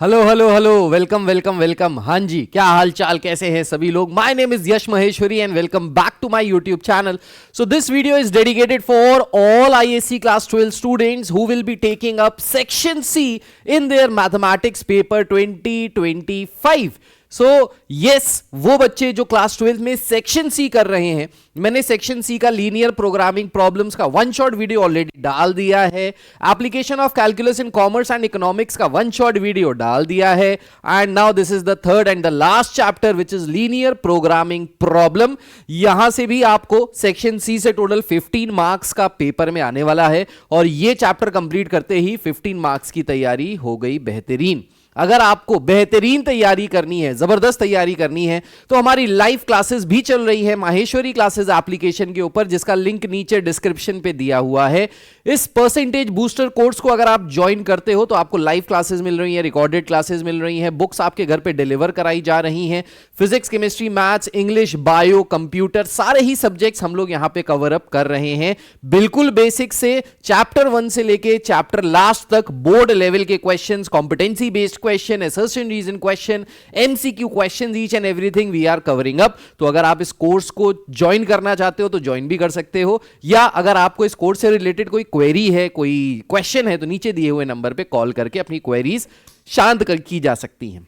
Hello hello hello, welcome welcome welcome. हाँ जी, क्या हाल चाल, कैसे हैं सभी लोग। My name is Yash Maheshwari and welcome back to my YouTube channel. So this video is dedicated for all ISC class 12 students who will be taking up section C in their mathematics paper 2025। So yes, वो बच्चे जो class 12 में section C कर रहे हैं, मैंने section C का linear programming problems का वन शॉट वीडियो ऑलरेडी डाल दिया है। Application of calculus in commerce and economics का वन शॉट वीडियो डाल दिया है। And now this is the third and the last chapter which is linear programming problem. यहां से भी आपको सेक्शन सी से टोटल 15 मार्क्स का पेपर में आने वाला है और ये चैप्टर कंप्लीट करते ही 15 मार्क्स की तैयारी हो गई बेहतरीन। अगर आपको बेहतरीन तैयारी करनी है, जबरदस्त तैयारी करनी है, तो हमारी लाइव क्लासेस भी चल रही है माहेश्वरी क्लासेस एप्लीकेशन के ऊपर, जिसका लिंक नीचे डिस्क्रिप्शन पे दिया हुआ है। इस परसेंटेज बूस्टर कोर्स को अगर आप ज्वाइन करते हो तो आपको लाइव क्लासेस मिल रही हैं, रिकॉर्डेड क्लासेस मिल रही हैं, बुक्स आपके घर पे डिलीवर कराई जा रही हैं। Physics, chemistry, maths, English, bio, computer, सारे ही सब्जेक्ट्स हम लोग यहां पे कवर अप कर रहे हैं। बिल्कुल बेसिक से चैप्टर 1 से लेके चैप्टर लास्ट तक बोर्ड लेवल के questions, competency based question, assertion reason question, MCQ question, each and everything we are covering up. तो अगर आप इस कोर्स को ज्वाइन करना चाहते हो तो ज्वाइन भी कर सकते हो, या अगर आपको इस कोर्स से रिलेटेड कोई क्वेरी है, कोई क्वेश्चन है, तो नीचे दिए हुए नंबर पे कॉल करके अपनी क्वेरीज शांत की जा सकती हैं।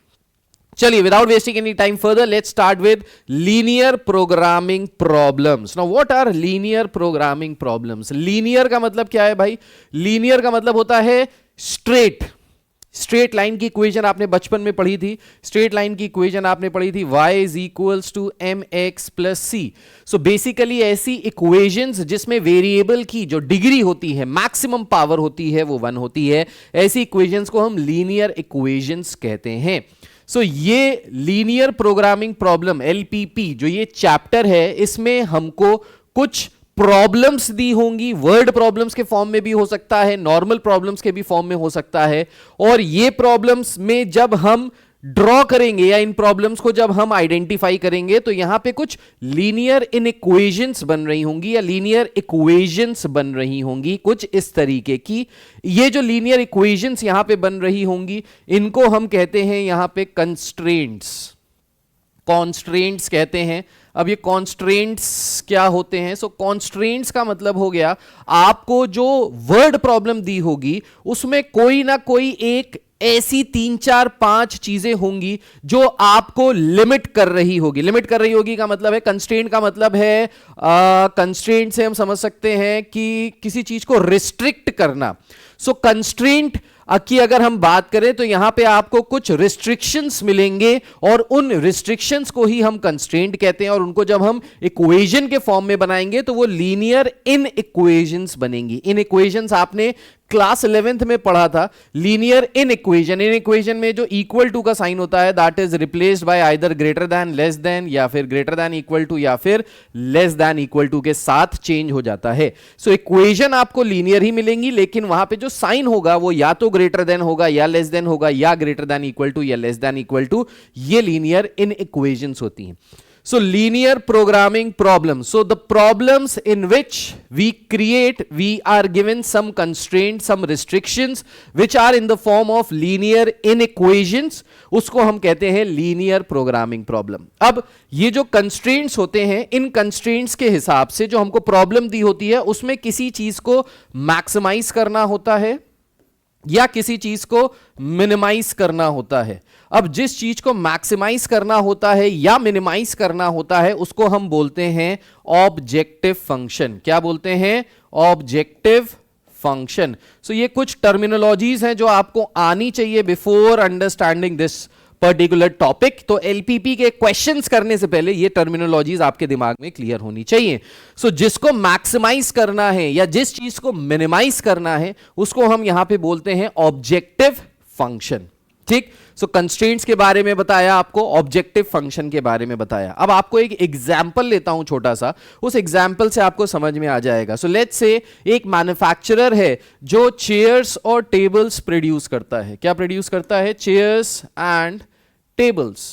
चलिए, without wasting any time further, let's start with linear programming problems. Now what are linear programming problems? Linear का मतलब क्या है भाई? लीनियर का मतलब होता है स्ट्रेट लाइन की इक्वेशन आपने बचपन में पढ़ी थी। स्ट्रेट लाइन की इक्वेशन आपने पढ़ी थी, y is equals to mx plus c। So basically ऐसी इक्वेशंस जिसमें वेरिएबल की जो डिग्री होती है, मैक्सिमम पावर होती है, वो 1 होती है, ऐसी इक्वेशंस को हम लीनियर इक्वेशंस कहते हैं। सो ये लीनियर प्रोग्रामिंग प्रॉब्लम LPP जो ये चैप्टर है, इसमें हमको कुछ प्रॉब्लम्स दी होंगी। वर्ड प्रॉब्लम्स के फॉर्म में भी हो सकता है, नॉर्मल प्रॉब्लम्स के भी फॉर्म में हो सकता है। और ये प्रॉब्लम्स में जब हम ड्रॉ करेंगे या इन प्रॉब्लम्स को जब हम आइडेंटिफाई करेंगे तो यहां पे कुछ लीनियर इनइक्वेशंस बन रही होंगी या लीनियर इक्वेशंस बन रही होंगी कुछ इस तरीके की। ये जो लीनियर इक्वेशंस यहां पे बन रही होंगी, इनको हम कहते हैं यहां पे कॉन्स्ट्रेंट्स कहते हैं। अब ये कॉन्स्ट्रेंट्स क्या होते हैं? सो कॉन्स्ट्रेंट्स का मतलब हो गया, आपको जो वर्ड प्रॉब्लम दी होगी उसमें कोई ना कोई एक ऐसी 3 4 5 चीजें होंगी जो आपको लिमिट कर रही होगी। लिमिट कर रही होगी का मतलब है, कंस्ट्रेंट का मतलब है, कंस्ट्रेंट से हम समझ सकते हैं कि किसी चीज को रिस्ट्रिक्ट करना। सो कंस्ट्रेंट की अगर हम बात करें तो यहां पे आपको कुछ रिस्ट्रिक्शंस मिलेंगे और उन रिस्ट्रिक्शंस को ही हम कंस्ट्रेंट कहते हैं। और उनको जब हम इक्वेशन के फॉर्म में बनाएंगे तो वो लीनियर इन इक्वेशंस बनेंगी। इन इक्वेशंस आपने क्लास 11th में पढ़ा था। लीनियर इन इक्वेशन में जो इक्वल टू का साइन होता है, that is replaced by either greater than, less than, या फिर ग्रेटर देन इक्वल टू, या फिर लेस देन इक्वल टू के साथ चेंज हो जाता है। सो इक्वेशन आपको लीनियर ही मिलेंगी, लेकिन वहां पे जो साइन होगा वो या तो ग्रेटर देन होगा, या लेस देन होगा, या ग्रेटर देन इक्वल टू, या लेस देन इक्वल टू। ये लीनियर इन इक्वेशंस होती हैं। So linear programming problems. So the problems in which we are given some constraints, some restrictions which are in the form of linear inequations, उसको हम कहते हैं linear programming problem. अब ये जो constraints होते हैं, इन constraints के हिसाब से जो हमको problem दी होती है, उसमें किसी चीज को maximize करना होता है या किसी चीज को मिनिमाइज करना होता है। अब जिस चीज को मैक्सिमाइज करना होता है या मिनिमाइज करना होता है, उसको हम बोलते हैं ऑब्जेक्टिव फंक्शन। क्या बोलते हैं? Objective function. सो ये कुछ टर्मिनोलॉजीज हैं जो आपको आनी चाहिए before understanding this particular topic. तो एलपीपी के क्वेश्चंस करने से पहले ये टर्मिनोलॉजीज आपके दिमाग में क्लियर होनी चाहिए। सो जिसको मैक्सिमाइज करना है या जिस चीज को मिनिमाइज करना है, उसको हम यहां पे बोलते हैं ऑब्जेक्टिव फंक्शन। ठीक। सो कंस्ट्रेंट्स के बारे में बताया आपको, ऑब्जेक्टिव फंक्शन के बारे में बताया। अब आपको एक एग्जांपल लेता हूं छोटा सा, उस एग्जांपल से आपको समझ में आ जाएगा। सो लेट्स से एक मैन्युफैक्चरर है जो चेयर्स और टेबल्स प्रोड्यूस करता है। क्या प्रोड्यूस करता है? Chairs and tables.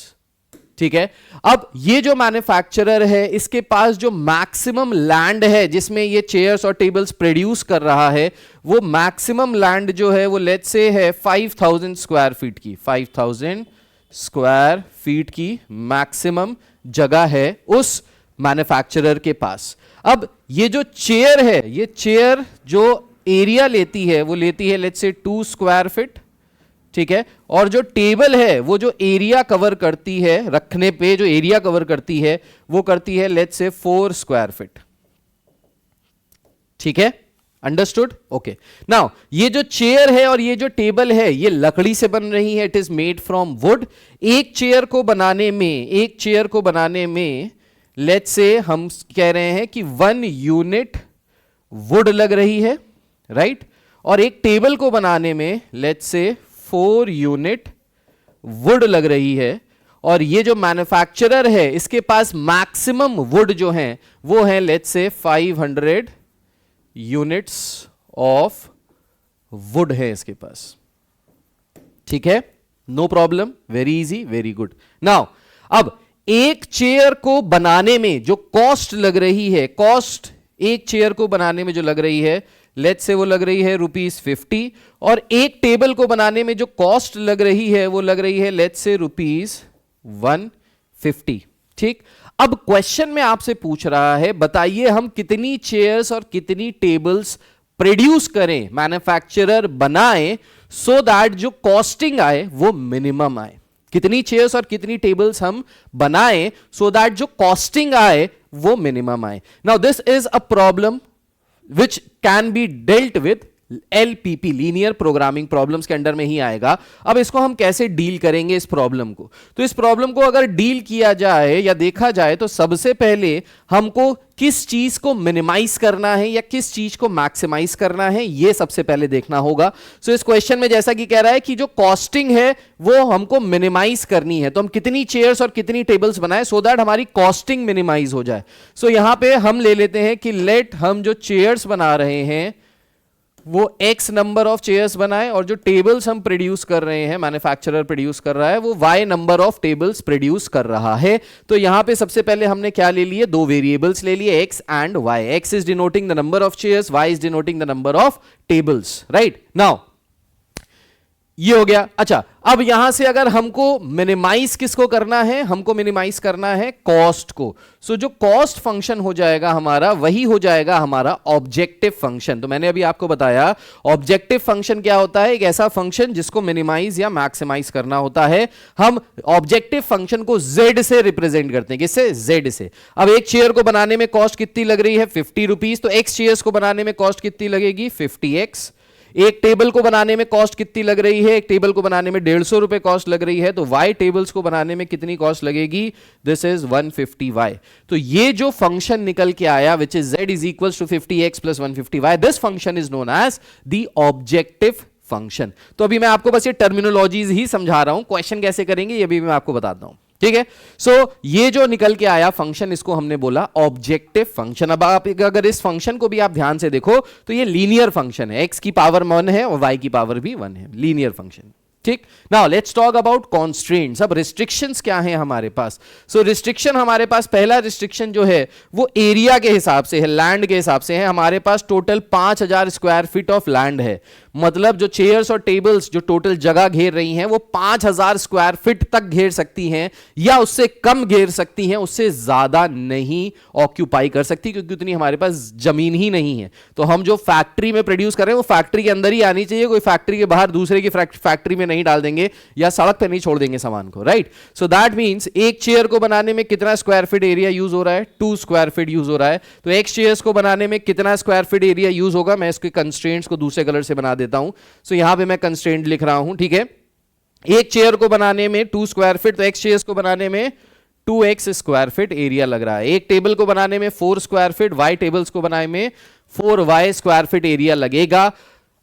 ठीक है। अब ये जो मैन्युफैक्चरर है इसके पास जो मैक्सिमम लैंड है जिसमें ये चेयर्स और टेबल्स प्रोड्यूस कर रहा है, वो मैक्सिमम लैंड जो है वो लेट्स से है 5000 स्क्वायर फीट की, 5000 स्क्वायर फीट की मैक्सिमम जगह है उस मैन्युफैक्चरर के पास। अब ये जो चेयर है, ये चेयर जो एरिया लेती है वो लेती है लेट्स से 2 स्क्वायर फीट, ठीक है। और जो टेबल है वो जो एरिया कवर करती है, रखने पे जो एरिया कवर करती है वो करती है लेट्स से 4 स्क्वायर फीट, ठीक है। अंडरस्टूड? ओके। नाउ ये जो चेयर है और ये जो टेबल है ये लकड़ी से बन रही है, it is made from would. एक चेयर को बनाने में लेट्स से हम कह रहे हैं कि 1 यूनिट वुड लग रही है, राइट। और एक टेबल को बनाने में लेट्स से 4 यूनिट वुड लग रही है। और ये जो मैन्युफैक्चरर है इसके पास मैक्सिमम वुड जो है वो है let's say 500 units of wood है इसके पास, ठीक है। No problem, very easy, very good. Now अब एक चेयर को बनाने में जो कॉस्ट लग रही है, कॉस्ट एक चेयर को बनाने में जो लग रही है लेट्स से वो लग रही है ₹50, और एक टेबल को बनाने में जो कॉस्ट लग रही है वो लग रही है लेट्स से ₹150, ठीक। अब क्वेश्चन में आपसे पूछ रहा है बताइए हम कितनी चेयर्स और कितनी टेबल्स प्रोड्यूस करें, मैन्युफैक्चरर बनाए, सो दैट जो कॉस्टिंग आए वो मिनिमम आए। कितनी चेयर्स और कितनी टेबल्स हम बनाए सो दैट जो कॉस्टिंग आए वो मिनिमम आए। Now this is a problem which can be dealt with LPP, linear programming problems के अंडर में ही आएगा। अब इसको हम कैसे डील करेंगे इस प्रॉब्लम को? तो इस प्रॉब्लम को अगर डील किया जाए या देखा जाए तो सबसे पहले हमको किस चीज को मिनिमाइज करना है या किस चीज को मैक्सिमाइज करना है ये सबसे पहले देखना होगा। सो इस क्वेश्चन में जैसा कि कह रहा है कि जो कॉस्टिंग है वो हमको मिनिमाइज करनी है, तो हम कितनी चेयर्स और कितनी टेबल्स बनाए सो दैट हमारी कॉस्टिंग मिनिमाइज हो जाए। सो यहां पे हम ले लेते हैं कि लेट हम जो चेयर्स बना रहे हैं वो x नंबर ऑफ चेयर्स बनाए, और जो टेबल्स हम प्रोड्यूस कर रहे हैं, मैन्युफैक्चरर प्रोड्यूस कर रहा है, वो y number of tables produce कर रहा है। तो यहां पे सबसे पहले हमने क्या ले लिए? 2 वेरिएबल्स ले लिए, x and y। x is denoting the number of chairs, y is denoting the number of tables, right. Now ये हो गया। अच्छा, अब यहां से अगर हमको मिनिमाइज किसको करना है? हमको मिनिमाइज करना है कॉस्ट को। सो जो कॉस्ट फंक्शन हो जाएगा हमारा वही हो जाएगा हमारा ऑब्जेक्टिव फंक्शन। तो मैंने अभी आपको बताया ऑब्जेक्टिव फंक्शन क्या होता है, एक ऐसा फंक्शन जिसको मिनिमाइज या मैक्सिमाइज करना होता है। हम ऑब्जेक्टिव फंक्शन को z से रिप्रेजेंट करते हैं। किससे? z से। अब एक चेयर को बनाने में कॉस्ट कितनी लग रही है? ₹50। तो x चेयर्स को बनाने में कॉस्ट कितनी लगेगी? 50x। एक टेबल को बनाने में कॉस्ट कितनी लग रही है? एक टेबल को बनाने में ₹150 कॉस्ट लग रही है। तो y टेबल्स को बनाने में कितनी कॉस्ट लगेगी? This is 150y। तो ये जो फंक्शन निकल के आया which is z is equal to 50x plus 150y, this function is known as the objective function. तो अभी मैं आपको बस ये टर्मिनोलॉजीज ही समझा रहा हूं, क्वेश्चन कैसे करेंगे ये भी मैं आपको बताता हूं, ठीक है। सो ये जो निकल के आया फंक्शन, इसको हमने बोला ऑब्जेक्टिव फंक्शन। अब आप अगर इस फंक्शन को भी आप ध्यान से देखो तो ये लीनियर फंक्शन है, x की पावर 1 है और y की पावर भी 1 है, लीनियर फंक्शन, ठीक। Now let's talk about constraints. अब रिस्ट्रिक्शंस क्या हैं हमारे पास? सो रिस्ट्रिक्शन हमारे पास, पहला रिस्ट्रिक्शन जो है वो एरिया के हिसाब से है, लैंड के हिसाब से है। हमारे पास total 5000 square feet of land है, मतलब जो चेयर्स और टेबल्स जो टोटल जगह घेर रही हैं वो 5000 स्क्वायर फीट तक घेर सकती हैं या उससे कम घेर सकती हैं, उससे ज्यादा नहीं ऑक्यूपाई कर सकती, क्योंकि उतनी हमारे पास जमीन ही नहीं है। तो हम जो फैक्ट्री में प्रोड्यूस कर रहे हैं वो फैक्ट्री के अंदर ही आनी चाहिए, कोई फैक्ट्री के बाहर दूसरे की फैक्ट्री में नहीं डाल देंगे या सड़क पे नहीं छोड़ देंगे सामान को, राइट। सो दैट मींस एक चेयर को बनाने में कितना स्क्वायर फीट एरिया यूज हो रहा है? 2 स्क्वायर फीट यूज हो रहा है। तो एक चेयर्स को बनाने में कितना स्क्वायर फीट एरिया यूज होगा? मैं इसके कंस्ट्रेंट्स को दूसरे कलर से बना देता हूं। सो यहां पे मैं कंस्ट्रेंट लिख रहा हूं, ठीक है। एक चेयर को बनाने में 2 स्क्वायर फीट, तो x चेयर्स को बनाने में 2x स्क्वायर फीट एरिया लग रहा है। एक टेबल को बनाने में 4 स्क्वायर फीट, y टेबल्स को बनाने में 4y स्क्वायर फीट एरिया लगेगा,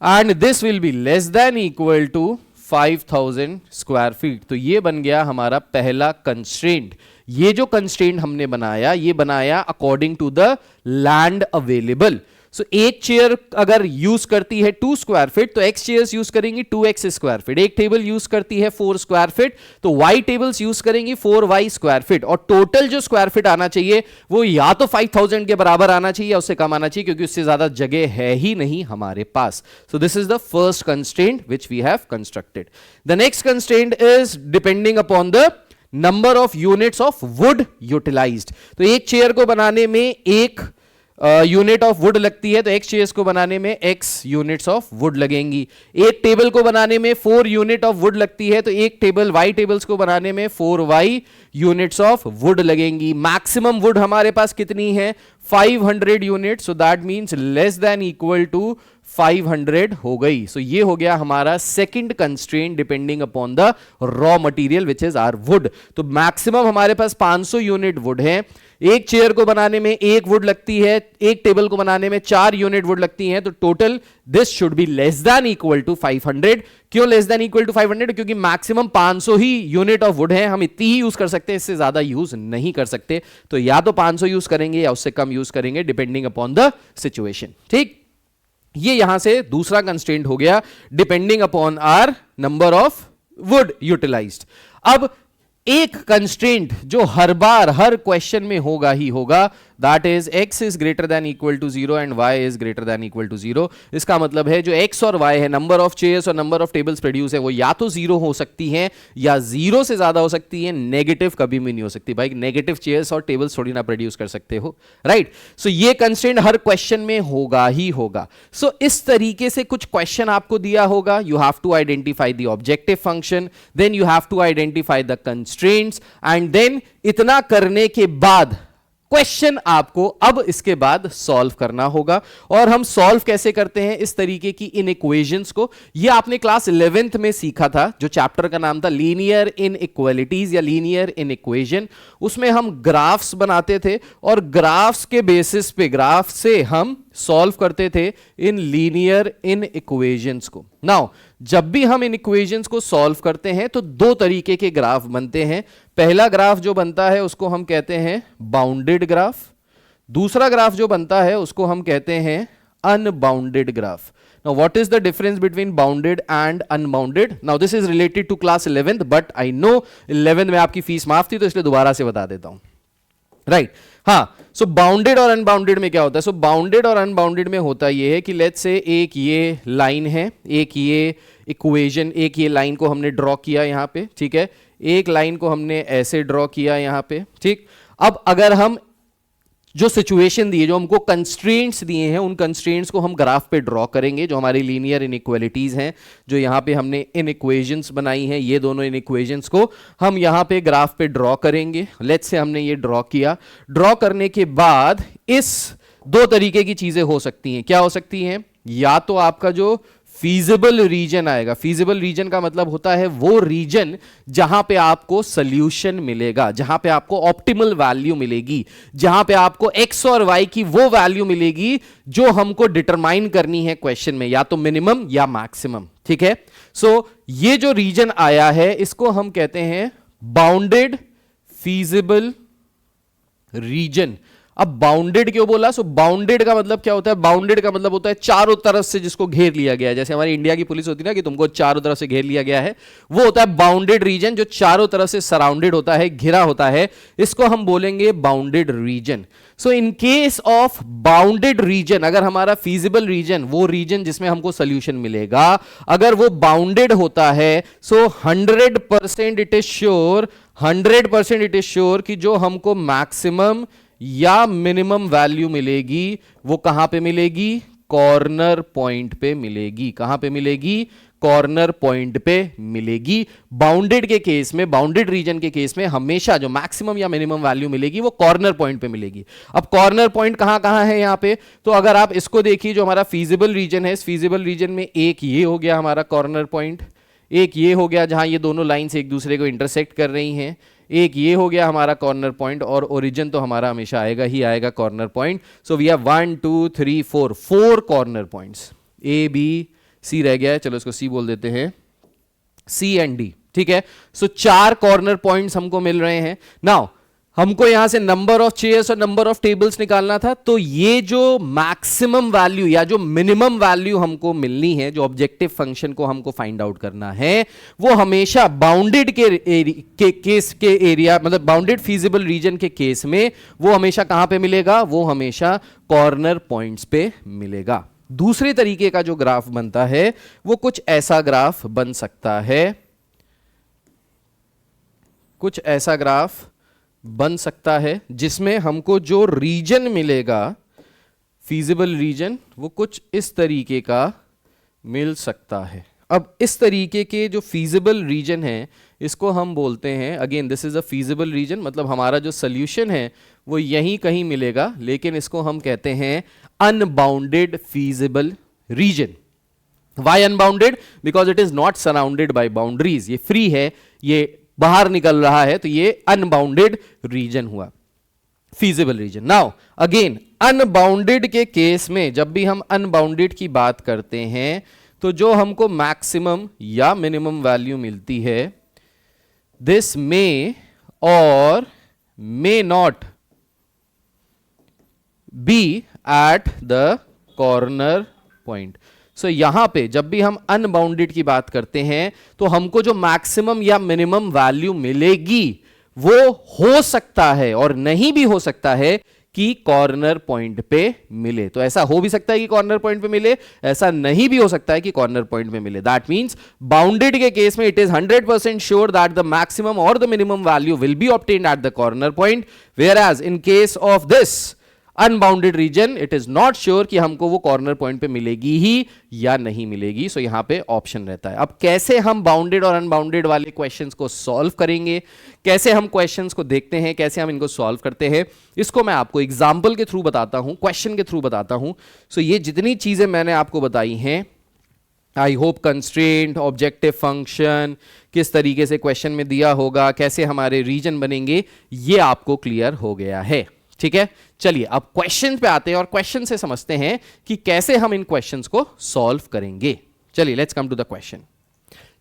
and this will be less than equal to 5000 square feet. तो ये बन गया हमारा पहला कंस्ट्रेंट। ये जो कंस्ट्रेंट हमने बनाया ये बनाया according to the land available. So एक चेयर अगर यूज करती है 2 स्क्वायर फीट तो एक्स चेयर्स यूज करेंगी 2x स्क्वायर फीट। एक टेबल यूज करती है 4 स्क्वायर फीट तो वाई टेबल्स यूज करेंगी 4y स्क्वायर फीट। और टोटल जो स्क्वायर फीट आना चाहिए वो या तो 5000 के बराबर आना चाहिए या उससे कम आना चाहिए, क्योंकि उससे ज्यादा जगह है ही नहीं हमारे पास। So this is the first constraint which we have constructed. The next constraint is depending upon the number of units of wood utilized. तो एक चेयर को बनाने में एक यूनिट ऑफ वुड लगती है तो एक्स चेयर्स को बनाने में x यूनिट्स ऑफ वुड लगेंगी। एक टेबल को बनाने में 4 यूनिट ऑफ वुड लगती है तो एक टेबल y टेबल्स को बनाने में 4y यूनिट्स ऑफ वुड लगेंगी। मैक्सिमम वुड हमारे पास कितनी है 500 unit, so that means less than equal to 500 हो गई। सो ये हो गया हमारा second constraint depending upon the raw material which is our wood. तो मैक्सिमम हमारे पास 500 यूनिट वुड है। एक चेयर को बनाने में एक वुड लगती है, एक टेबल को बनाने में 4 यूनिट वुड लगती हैं, तो total this should be less than equal to 500। क्यों लेस देन इक्वल टू 500? क्योंकि मैक्सिमम 500 ही यूनिट ऑफ वुड है, हम इतनी ही यूज कर सकते हैं, इससे ज्यादा यूज नहीं कर सकते। तो या तो 500 यूज करेंगे या उससे कम यूज करेंगे डिपेंडिंग अपॉन द सिचुएशन। ठीक, ये यहां से दूसरा कंस्ट्रेंट हो गया depending upon our number of wood utilized. अब एक कंस्ट्रेंट जो हर बार हर क्वेश्चन में होगा ही होगा, that is x is greater than equal to 0 and y is greater than equal to 0। इसका मतलब है जो x और y है, नंबर ऑफ चेयर्स और नंबर ऑफ टेबल्स प्रोड्यूस है, वो या तो 0 हो सकती हैं या 0 से ज्यादा हो सकती है, नेगेटिव कभी भी नहीं हो सकती। भाई नेगेटिव चेयर्स और टेबल्स थोड़ी ना प्रोड्यूस कर सकते हो, राइट? सो ये कंस्ट्रेंट हर क्वेश्चन में होगा ही होगा। सो इस तरीके से कुछ क्वेश्चन आपको दिया होगा, you have to identify the objective function, then you have to identify the constraints, and then इतना करने के बाद क्वेश्चन आपको अब इसके बाद सॉल्व करना होगा। और हम सॉल्व कैसे करते हैं इस तरीके की इन इक्वेशंस को, ये आपने क्लास 11th में सीखा था, जो चैप्टर का नाम था लीनियर इन इक्वालिटीज या लीनियर इन इक्वेशन। उसमें हम ग्राफ्स बनाते थे और ग्राफ्स के बेसिस पे, ग्राफ से हम सॉल्व करते थे इन लीनियर इन इक्वेशंस को। नाउ जब भी हम इन इक्वेशंस को सॉल्व करते हैं तो दो तरीके के ग्राफ बनते हैं। पहला ग्राफ जो बनता है उसको हम कहते हैं बाउंडेड ग्राफ, दूसरा ग्राफ जो बनता है उसको हम कहते हैं unbounded graph. Now what is the difference between bounded and unbounded? Now this is related to class 11th, but I know 11 में आपकी फीस माफ थी तो इसलिए दोबारा से बता देता हूं, राइट? हाँ, सो बाउंडेड और अनबाउंडेड में क्या होता है? सो बाउंडेड और अनबाउंडेड में होता यह है कि लेट्स से एक ये लाइन है, एक ये इक्वेशन, एक ये लाइन को हमने ड्रॉ किया यहां पे, ठीक है, एक लाइन को हमने ऐसे ड्रॉ किया यहां पे, ठीक। अब अगर हम जो सिचुएशन दी है, जो हमको कंस्ट्रेंट्स दिए हैं, उन कंस्ट्रेंट्स को हम ग्राफ पे ड्रॉ करेंगे, जो हमारी लीनियर इनइक्वालिटीज हैं, जो यहाँ पे हमने इन इक्वेशंस बनाई हैं, ये दोनों इन इक्वेशंस को हम यहाँ पे ग्राफ पे ड्रॉ करेंगे। लेट्स से हमने ये ड्रॉ किया, ड्रॉ करने के बाद इस दो तरीके की चीजें हो सकती हैं। क्या हो सकती हैं? या तो आपका जो फीजिबल रीजन आएगा, फीजिबल रीजन का मतलब होता है वो रीजन जहां पे आपको सॉल्यूशन मिलेगा, जहां पे आपको ऑप्टिमल वैल्यू मिलेगी, जहां पे आपको एक्स और वाई की वो वैल्यू मिलेगी जो हमको डिटरमाइन करनी है क्वेश्चन में, या तो मिनिमम या मैक्सिमम, ठीक है। सो ये जो रीजन आया है इसको हम कहते हैं बाउंडेड फीजिबल रीजन। अब बाउंडेड क्यों बोला? सो बाउंडेड का मतलब क्या होता है? बाउंडेड का मतलब होता है चारों तरफ से जिसको घेर लिया गया है। जैसे हमारी इंडिया की पुलिस होती है ना कि तुमको चारों तरफ से घेर लिया गया है, वो होता है बाउंडेड रीजन, जो चारों तरफ से सराउंडेड होता है, घिरा होता है, इसको हम बोलेंगे bounded reason. So in case of bounded reason, अगर हमारा फीजिबल रीजन, वो रीजन जिसमें हमको सोल्यूशन मिलेगा, अगर वो बाउंडेड होता है, सो 100% it is sure, 100% it is sure कि जो हमको मैक्सिमम या मिनिमम वैल्यू मिलेगी वो कहां पे मिलेगी? कॉर्नर पॉइंट पे मिलेगी। कहां पे मिलेगी? कॉर्नर पॉइंट पे मिलेगी। बाउंडेड के केस में, बाउंडेड रीजन के केस में हमेशा जो मैक्सिमम या मिनिमम वैल्यू मिलेगी वो कॉर्नर पॉइंट पे मिलेगी। अब कॉर्नर पॉइंट कहां कहां है यहां पे? तो अगर आप इसको देखिए, जो हमारा फीजिबल रीजन है, इस फीजिबल रीजन में एक ये हो गया हमारा कॉर्नर पॉइंट, एक ये हो गया जहां ये दोनों लाइंस एक दूसरे को इंटरसेक्ट कर रही हैं, एक ये हो गया हमारा कॉर्नर पॉइंट, और ओरिजिन तो हमारा हमेशा आएगा ही आएगा corner point. So we have 1 2 3 4 4 corner points, A B C रह गया है, चलो इसको सी बोल देते हैं, सी एंड डी, ठीक है। सो 4 कॉर्नर पॉइंट्स हमको मिल रहे हैं। नाउ हमको यहां से नंबर ऑफ चेयर्स और नंबर ऑफ टेबल्स निकालना था, तो ये जो मैक्सिमम वैल्यू या जो मिनिमम वैल्यू हमको मिलनी है, जो ऑब्जेक्टिव फंक्शन को हमको फाइंड आउट करना है, वो हमेशा बाउंडेड के केस के एरिया, मतलब बाउंडेड फीजिबल रीजन के केस में वो हमेशा कहां पे मिलेगा, वो हमेशा कॉर्नर पॉइंट्स पे मिलेगा। दूसरे तरीके का जो ग्राफ बनता है वो कुछ ऐसा ग्राफ बन सकता है, कुछ ऐसा ग्राफ बन सकता है जिसमें हमको जो रीजन मिलेगा, फीजिबल रीजन, वो कुछ इस तरीके का मिल सकता है। अब इस तरीके के जो फीजिबल रीजन है इसको हम बोलते हैं, again this is a feasible reason, मतलब हमारा जो सोल्यूशन है वो यहीं कहीं मिलेगा, लेकिन इसको हम कहते हैं unbounded feasible region. Why unbounded? Because it is not surrounded by boundaries, ये फ्री है, ये बाहर निकल रहा है, तो ये अनबाउंडेड रीजन हुआ, feasible region. Now again unbounded के केस में जब भी हम अनबाउंडेड की बात करते हैं तो जो हमको मैक्सिमम या मिनिमम वैल्यू मिलती है, this may or may not be at the corner point. So यहां पे जब भी हम अनबाउंडेड की बात करते हैं तो हमको जो मैक्सिमम या मिनिमम वैल्यू मिलेगी वो हो सकता है और नहीं भी हो सकता है कि कॉर्नर पॉइंट पे मिले। तो ऐसा हो भी सकता है कि कॉर्नर पॉइंट पे मिले, ऐसा नहीं भी हो सकता है कि कॉर्नर पॉइंट पे मिले। दैट मींस बाउंडेड के केस में it is 100% sure that the maximum और the minimum value will be obtained at the corner point, whereas in case of this unbounded region it is not sure कि हमको वो corner point पे मिलेगी ही या नहीं मिलेगी। सो यहां पे ऑप्शन रहता है। अब कैसे हम बाउंडेड और अनबाउंडेड वाले क्वेश्चंस को सॉल्व करेंगे, कैसे हम क्वेश्चंस को देखते हैं, कैसे हम इनको सॉल्व करते हैं, इसको मैं आपको एग्जांपल के थ्रू बताता हूं, क्वेश्चन के थ्रू बताता हूं। सो ये जितनी चीजें मैंने आपको बताई हैं, I hope constraint, objective function, किस तरीके से क्वेश्चन में दिया होगा, कैसे हमारे रीजन बनेंगे, ये आपको क्लियर हो गया है। ठीक है, चलिए अब क्वेश्चन पे आते हैं और क्वेश्चन से समझते हैं कि कैसे हम इन क्वेश्चंस को सॉल्व करेंगे। चलिए let's come to the question.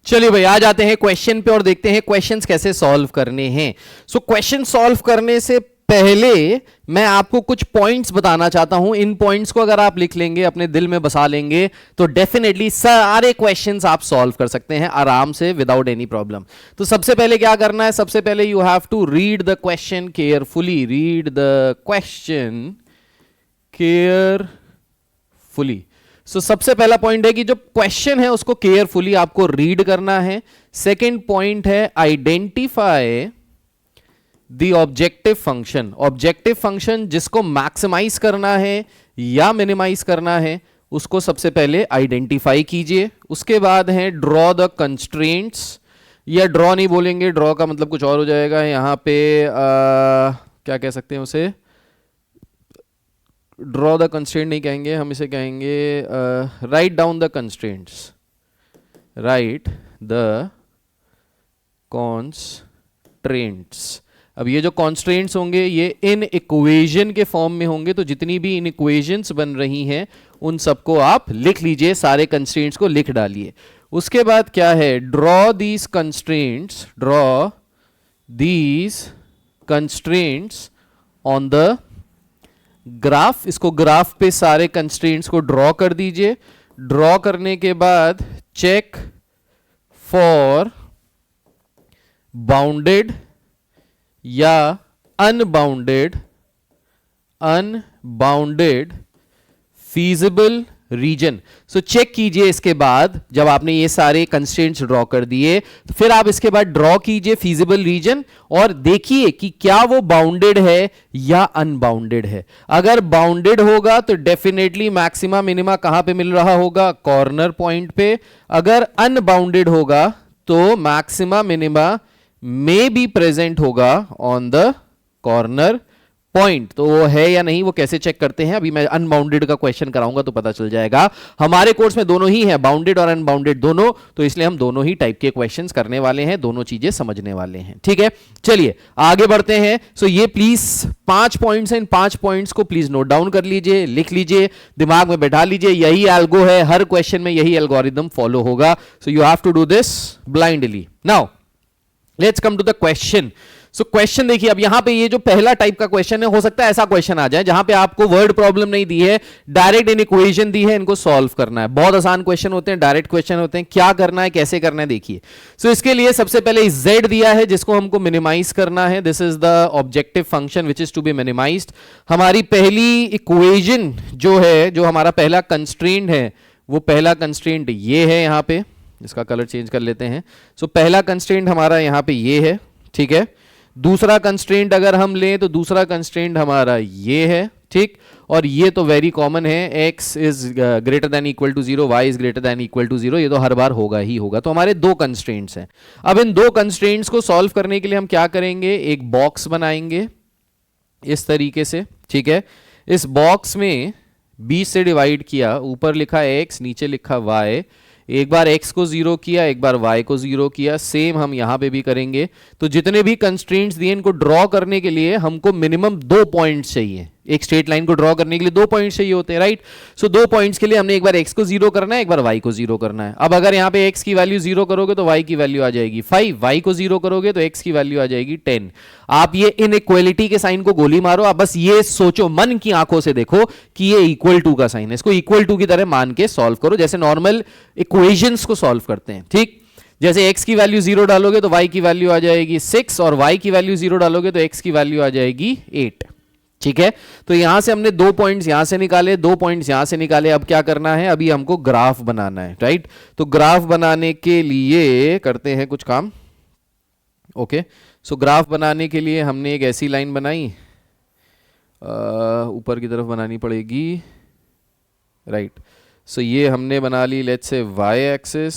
चलिए भाई आ जाते हैं क्वेश्चन पे और देखते हैं क्वेश्चंस कैसे सॉल्व करने हैं। सो क्वेश्चन सॉल्व करने से पहले मैं आपको कुछ पॉइंट्स बताना चाहता हूं। इन पॉइंट्स को अगर आप लिख लेंगे, अपने दिल में बसा लेंगे, तो डेफिनेटली सारे क्वेश्चंस आप सॉल्व कर सकते हैं आराम से विदाउट एनी प्रॉब्लम। तो सबसे पहले क्या करना है, सबसे पहले you have to read the question carefully, read the question carefully. So सबसे पहला पॉइंट है कि जो क्वेश्चन है उसको केयरफुली आपको रीड करना है। सेकेंड पॉइंट है identify the objective function. Objective function जिसको मैक्सिमाइज करना है या मिनिमाइज करना है उसको सबसे पहले आइडेंटिफाई कीजिए। उसके बाद है ड्रॉ द कंस्ट्रेंट्स, या ड्रॉ नहीं बोलेंगे, ड्रॉ का मतलब कुछ और हो जाएगा। यहां पे क्या कह सकते हैं उसे, ड्रॉ द कंस्ट्रेंट नहीं कहेंगे, हम इसे कहेंगे write down the constraints, right the constraints. अब ये जो कॉन्स्ट्रेंट्स होंगे ये इन इक्वेशन के फॉर्म में होंगे, तो जितनी भी इन इक्वेशंस बन रही हैं उन सबको आप लिख लीजिए, सारे कंस्ट्रेंट्स को लिख डालिए। उसके बाद क्या है, draw these constraints, draw these constraints on the graph. इसको ग्राफ पे सारे कंस्ट्रेंट्स को ड्रॉ कर दीजिए। ड्रॉ करने के बाद चेक फॉर बाउंडेड या unbounded feasible region. So check कीजिए इसके बाद, जब आपने ये सारे कंस्ट्रेंट्स ड्रॉ कर दिए तो फिर आप इसके बाद ड्रॉ कीजिए फीजिबल रीजन और देखिए कि क्या वो बाउंडेड है या अनबाउंडेड है। अगर बाउंडेड होगा तो डेफिनेटली मैक्सिमा मिनिमा कहां पे मिल रहा होगा, कॉर्नर पॉइंट पे। अगर अनबाउंडेड होगा तो maxima minima may be present होगा ऑन द कॉर्नर पॉइंट। तो वो है या नहीं वो कैसे चेक करते हैं, अभी मैं अनबाउंडेड का क्वेश्चन कराऊंगा तो पता चल जाएगा। हमारे कोर्स में दोनों ही है, बाउंडेड और अनबाउंडेड दोनों, तो इसलिए हम दोनों ही टाइप के क्वेश्चंस करने वाले हैं, दोनों चीजें समझने वाले हैं। ठीक है, चलिए आगे बढ़ते हैं। सो ये प्लीज 5 पॉइंट्स हैं, इन 5 पॉइंट्स को प्लीज नोट डाउन कर लीजिए, लिख लीजिए, दिमाग में बैठा लीजिए। यही एल्गो है, हर क्वेश्चन में यही एल्गोरिदम फॉलो होगा। So you have to do this blindly. Now let's come to the question. So question देखिए, अब यहां पे ये जो पहला टाइप का क्वेश्चन है, हो सकता है ऐसा क्वेश्चन आ जाए जहां पे आपको वर्ड प्रॉब्लम नहीं दी है, डायरेक्ट इन इक्वेशन दी है, इनको सॉल्व करना है। बहुत आसान क्वेश्चन होते हैं, डायरेक्ट क्वेश्चन होते हैं, क्या करना है कैसे करना है देखिए। सो इसके लिए सबसे पहले z दिया है जिसको हमको मिनिमाइज करना है। This is the objective function which is to be minimized. हमारी पहली इक्वेशन जो है, जो हमारा पहला कंस्ट्रेंट है, वो पहला कंस्ट्रेंट ये है, यहां पे इसका कलर चेंज कर लेते हैं। सो पहला कंस्ट्रेंट हमारा यहां पे ये है, ठीक है। दूसरा कंस्ट्रेंट अगर हम लें तो दूसरा कंस्ट्रेंट हमारा ये है, ठीक। और ये तो वेरी कॉमन है, x is greater than equal to 0, y is greater than equal to 0, ये तो हर बार होगा ही होगा। तो हमारे दो कंस्ट्रेंट्स हैं। अब इन दो कंस्ट्रेंट्स को सॉल्व करने के लिए हम क्या करेंगे, एक बॉक्स बनाएंगे इस तरीके से, ठीक है। इस बॉक्स में 20 से डिवाइड किया, ऊपर लिखा x, नीचे लिखा y। एक बार x को 0 किया, एक बार y को 0 किया। सेम हम यहां पे भी करेंगे। तो जितने भी कंस्ट्रेंट्स दिए इनको ड्रॉ करने के लिए हमको मिनिमम 2 पॉइंट्स चाहिए। एक स्ट्रेट लाइन को ड्रॉ करने के लिए 2 पॉइंट्स चाहिए होते हैं, राइट। सो 2 पॉइंट्स के लिए हमने एक बार x को 0 करना है, एक बार y को 0 करना है। अब अगर यहां पे x की वैल्यू 0 करोगे तो y की वैल्यू आ जाएगी 5, y को 0 करोगे तो x की वैल्यू आ जाएगी 10। आप ये इनइक्वालिटी के साइन को गोली मारो, आप बस ये सोचो, मन की आंखों से देखो कि ये इक्वल टू का साइन है, इसको इक्वल टू की तरह मान के सॉल्व करो, जैसे नॉर्मल इक्वेशंस को सॉल्व करते हैं, ठीक। जैसे x की वैल्यू 0 डालोगे तो y की वैल्यू आ जाएगी 6, और y की वैल्यू 0 डालोगे तो x की वैल्यू आ जाएगी 8, ठीक है। तो यहां से हमने 2 पॉइंट्स यहां से निकाले, 2 पॉइंट्स यहां से निकाले। अब क्या करना है, अभी हमको ग्राफ बनाना है, राइट। तो ग्राफ बनाने के लिए करते हैं कुछ काम, ओके। सो ग्राफ बनाने के लिए हमने एक ऐसी लाइन बनाई, ऊपर की तरफ बनानी पड़ेगी, राइट। सो ये हमने बना ली लेट्स से y एक्सिस,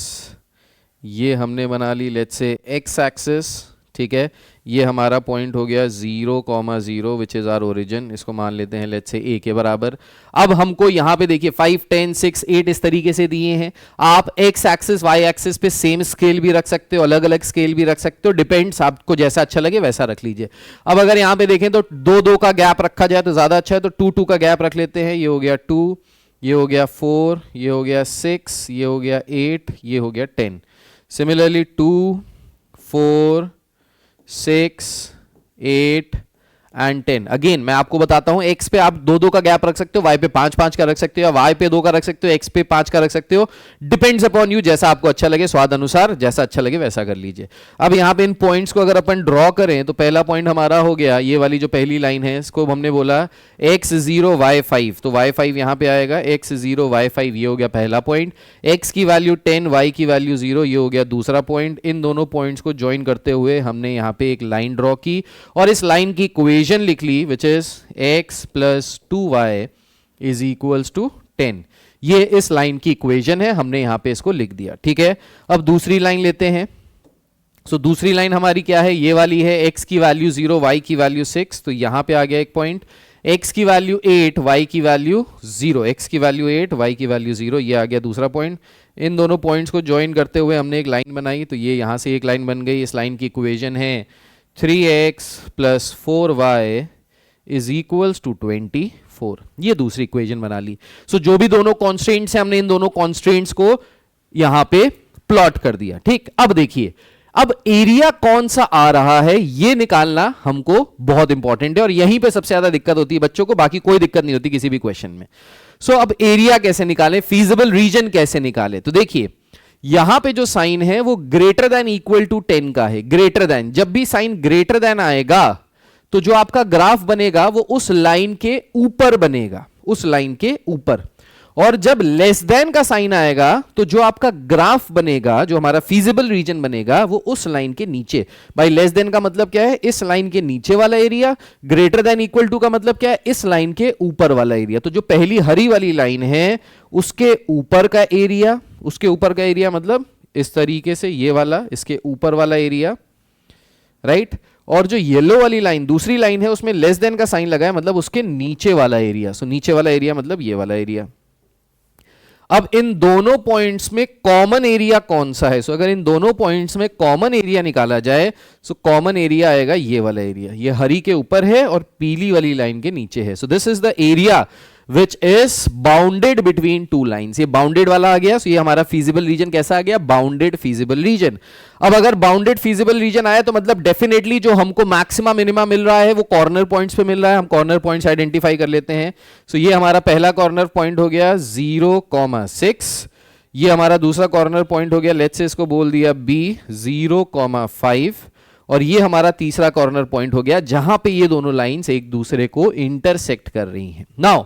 ये हमने बना ली लेट्स से x एक्सिस, ठीक है। ये हमारा पॉइंट हो गया 0,0 विच इज आर ओरिजिन, इसको मान लेते हैं लेट्स से a के बराबर। अब हमको यहाँ पे देखिए 5, 10, 6, 8 इस तरीके से दिए हैं। आप x एक्सिस y एक्सिस पे सेम स्केल भी रख सकते हो, अलग अलग स्केल भी रख सकते हो, डिपेंड्स, आपको जैसा अच्छा लगे वैसा रख लीजिए। अब अगर यहाँ पे देखें तो 2-2 का गैप रखा जाए तो ज्यादा अच्छा है, तो 2-2 का गैप रख लेते हैं। ये हो गया 2, ये हो गया 4, ये हो गया 6, ये हो गया 8, ये हो गया 10। Similarly 2, 4, 6, 8 and 10। अगेन मैं आपको बताता हूं, x पे आप 2-2 का गैप रख सकते हो, y पे 5-5 का रख सकते हो, या y पे 2 का रख सकते हो, x पे 5 का रख सकते हो। डिपेंड्स अपॉन यू, जैसा आपको अच्छा लगे, स्वाद अनुसार जैसा अच्छा लगे वैसा कर लीजिए। अब यहां पे इन पॉइंट्स को अगर अपन ड्रॉ करें तो पहला पॉइंट हमारा हो गया, ये वाली जो पहली लाइन है इसको हमने बोला x0 y5, तो y5 यहां पे आएगा, x0 y5 ये हो गया पहला पॉइंट, x की वैल्यू 10, y की वैल्यू 0, ये हो गया दूसरा पॉइंट। इन दोनों पॉइंट्स को ज्वाइन करते हुए हमने यहां पे एक लाइन ड्रॉ की और इस लाइन की इक्वेशन लिख ली, which is x plus 2y is equals to 10। ये इस लाइन की इक्वेशन है, हमने यहां पे इसको लिख दिया, ठीक है। अब दूसरी लाइन लेते हैं। सो दूसरी लाइन हमारी क्या है, ये वाली है, x की वैल्यू 0, y की वैल्यू 6, तो यहां पे आ गया एक पॉइंट, x की वैल्यू 8, y की वैल्यू 0, x की वैल्यू 8, y की वैल्यू 0, ये आ गया दूसरा पॉइंट। इन दोनों पॉइंट्स को ज्वाइन करते हुए हमने एक लाइन बनाई, तो ये यहां से एक लाइन बन गई। इस लाइन की इक्वेशन है 3x plus 4y is equals to 24, ये दूसरी इक्वेशन बना ली। सो जो भी दोनों कॉन्स्टेंट्स हैं, हमने इन दोनों कॉन्स्टेंट्स को यहां पे प्लॉट कर दिया, ठीक। अब देखिए, अब एरिया कौन सा आ रहा है ये निकालना हमको बहुत इंपॉर्टेंट है, और यहीं पे सबसे ज्यादा दिक्कत होती है बच्चों को, बाकी कोई दिक्कत नहीं होती किसी भी क्वेश्चन में। सो अब एरिया कैसे निकालें, फीजिबल रीजन कैसे निकालें, तो देखिए यहां पे जो साइन है वो ग्रेटर देन इक्वल टू 10 का है। ग्रेटर देन, जब भी साइन ग्रेटर देन आएगा तो जो आपका ग्राफ बनेगा वो उस लाइन के ऊपर बनेगा, उस लाइन के ऊपर। और जब लेस देन का साइन आएगा तो जो आपका ग्राफ बनेगा, जो हमारा फीजिबल रीजन बनेगा, वो उस लाइन के नीचे। भाई लेस देन का मतलब क्या है, इस लाइन के नीचे वाला area. Greater than equal to का मतलब क्या है, इस लाइन के ऊपर वाला एरिया। तो जो पहली हरी वाली लाइन है उसके ऊपर का एरिया, उसके ऊपर का एरिया मतलब इस तरीके से ये वाला, इसके ऊपर वाला एरिया, राइट। और जो येलो वाली लाइन दूसरी लाइन है उसमें लेस देन का साइन लगा है, मतलब उसके नीचे वाला एरिया। सो नीचे वाला एरिया मतलब ये वाला एरिया। अब इन दोनों पॉइंट्स में कॉमन एरिया कौन सा है, सो अगर इन दोनों पॉइंट्स में कॉमन एरिया निकाला जाए सो कॉमन एरिया आएगा ये वाला एरिया, ये हरी के ऊपर है और पीली वाली लाइन के नीचे है। सो this is the area which is bounded between two lines. ये बाउंडेड वाला आ गया, so ये हमारा फीजिबल रीजन कैसा आ गया, बाउंडेड फीजिबल रीजन। अब अगर बाउंडेड फीजिबल रीजन आया तो मतलब डेफिनेटली जो हमको मैक्सिमा मिनिमा मिल रहा है वो कॉर्नर पॉइंट्स पे मिल रहा है। हम कॉर्नर पॉइंट्स आइडेंटिफाई कर लेते हैं। सो ये हमारा पहला कॉर्नर पॉइंट हो गया 0,6, ये हमारा दूसरा कॉर्नर पॉइंट हो गया, लेट्स से इसको बोल दिया B 0,5, और ये हमारा तीसरा कॉर्नर पॉइंट हो गया जहां पे ये दोनों लाइंस एक दूसरे को इंटरसेक्ट कर रही हैं। नाउ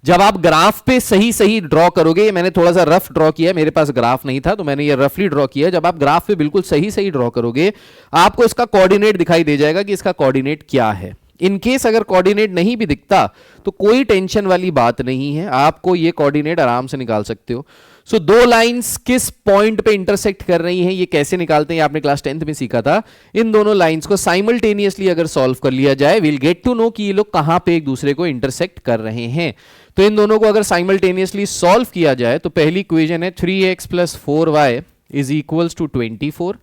जब आप ग्राफ पे सही सही ड्रॉ करोगे, ये मैंने थोड़ा सा रफ ड्रॉ किया, मेरे पास ग्राफ नहीं था तो मैंने ये रफली ड्रॉ किया। जब आप ग्राफ पे बिल्कुल सही सही ड्रॉ करोगे आपको इसका कोऑर्डिनेट दिखाई दे जाएगा कि इसका कोऑर्डिनेट क्या है। इन केस अगर कोऑर्डिनेट नहीं भी दिखता तो कोई टेंशन वाली बात नहीं है, आपको ये कोऑर्डिनेट आराम से निकाल सकते हो। सो दो लाइंस किस पॉइंट पे इंटरसेक्ट कर रही हैं, ये कैसे निकालते हैं, आपने क्लास 10th में सीखा था। इन दोनों लाइंस को साइमल्टेनियसली अगर सॉल्व कर लिया जाए, विल गेट टू नो कि ये लोग कहां पे एक दूसरे को इंटरसेक्ट कर रहे हैं। तो इन दोनों को अगर साइमल्टेनियसली सॉल्व किया जाए तो पहली इक्वेशन है 3x + 4y is equals to 24।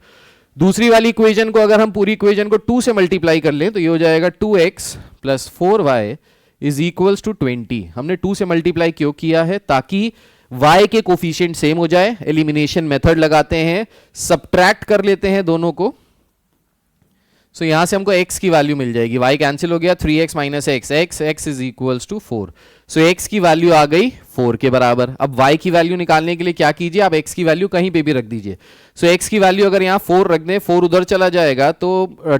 दूसरी वाली इक्वेशन को अगर हम पूरी इक्वेशन को 2 से मल्टीप्लाई कर लें तो ये हो जाएगा 2x + 4y is equals to 20। हमने 2 से मल्टीप्लाई क्यों किया है, ताकि y के कोफिशिएंट सेम हो जाए। एलिमिनेशन मेथड लगाते हैं, सबट्रैक्ट कर लेते हैं दोनों को। सो यहां से हमको x की वैल्यू मिल जाएगी, y कैंसिल हो गया, 3x - x, x is equals to 4। So x की वैल्यू आ गई 4 के बराबर। अब y की वैल्यू निकालने के लिए क्या कीजिए, आप x की वैल्यू कहीं पे भी रख दीजिए। सो x की वैल्यू अगर यहाँ 4 रख दें, 4 उधर चला जाएगा तो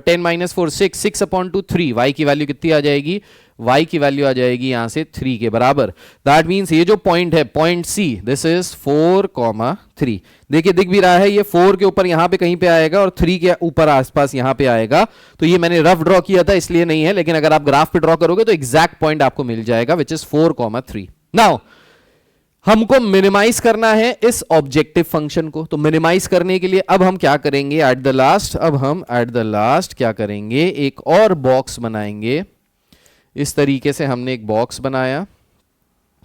10 - 4 6, 6/3, y की वैल्यू कितनी आ जाएगी, y की वैल्यू आ जाएगी यहां से 3 के बराबर। दैट मींस ये जो पॉइंट है, पॉइंट C, दिस इज 4,3। देखिए दिख भी रहा है, ये 4 के ऊपर यहां पे कहीं पे आएगा और 3 के ऊपर आसपास यहां पे आएगा। तो ये मैंने रफ ड्रॉ किया था इसलिए नहीं है, लेकिन अगर आप ग्राफ पे ड्रॉ करोगे तो एग्जैक्ट पॉइंट आपको मिल जाएगा, विच इज 4,3। नाउ हमको मिनिमाइज करना है इस ऑब्जेक्टिव फंक्शन को। तो मिनिमाइज करने के लिए अब हम क्या करेंगे, एट द लास्ट क्या करेंगे, एक और बॉक्स बनाएंगे। इस तरीके से हमने एक बॉक्स बनाया,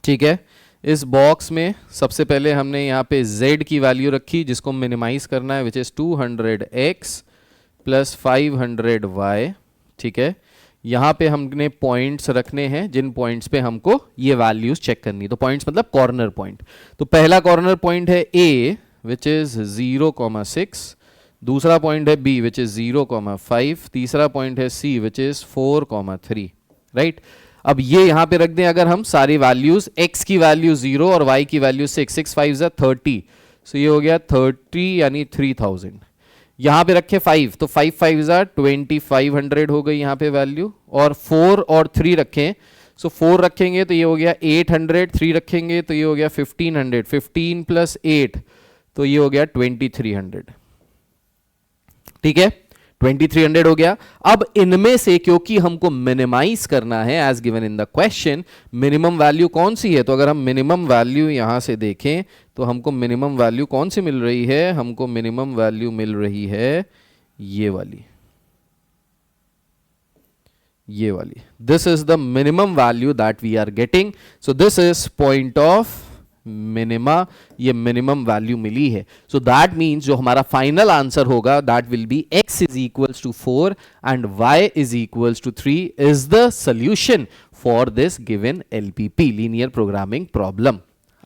ठीक है। इस बॉक्स में सबसे पहले हमने यहाँ पे z की वैल्यू रखी जिसको मिनिमाइज करना है, विच इज 200x + 500y, ठीक है। यहाँ पे हमने पॉइंट्स रखने हैं जिन पॉइंट्स पे हमको ये वैल्यूज चेक करनी। तो पॉइंट्स मतलब कॉर्नर पॉइंट। तो पहला कॉर्नर पॉइंट है A विच इज 0,6, दूसरा पॉइंट है B विच इज 0,5, तीसरा पॉइंट है C विच इज 4,3, राइट। अब ये यहां पे रख दें अगर हम सारी वैल्यूज, x की वैल्यू 0 और y की वैल्यू 6, 6 5 जा 30, सो ये हो गया 30 यानी 3000। यहां पे रखे 5 तो 5 5 जा 2500 हो गई यहां पे वैल्यू, और 4 और 3 रखें, सो 4 रखेंगे तो ये हो गया 800, 3 रखेंगे तो ये हो गया 1500, 15 + 8 तो ये हो गया 2300, ठीक है। 2300 हो गया। अब इनमें से क्योंकि हमको मिनिमाइज करना है as given in the question, minimum value कौन सी है, तो अगर हम मिनिमम वैल्यू यहां से देखें तो हमको मिनिमम वैल्यू कौन सी मिल रही है, हमको मिनिमम वैल्यू मिल रही है ये वाली, ये वाली। This is the minimum value that we are getting. So this is point of minima, ये मिनिमम वैल्यू मिली है। सो दैट मीन्स जो हमारा फाइनल आंसर होगा that will be x is equals to 4 and y is equals to 3 is the solution for this given LPP, linear programming problem.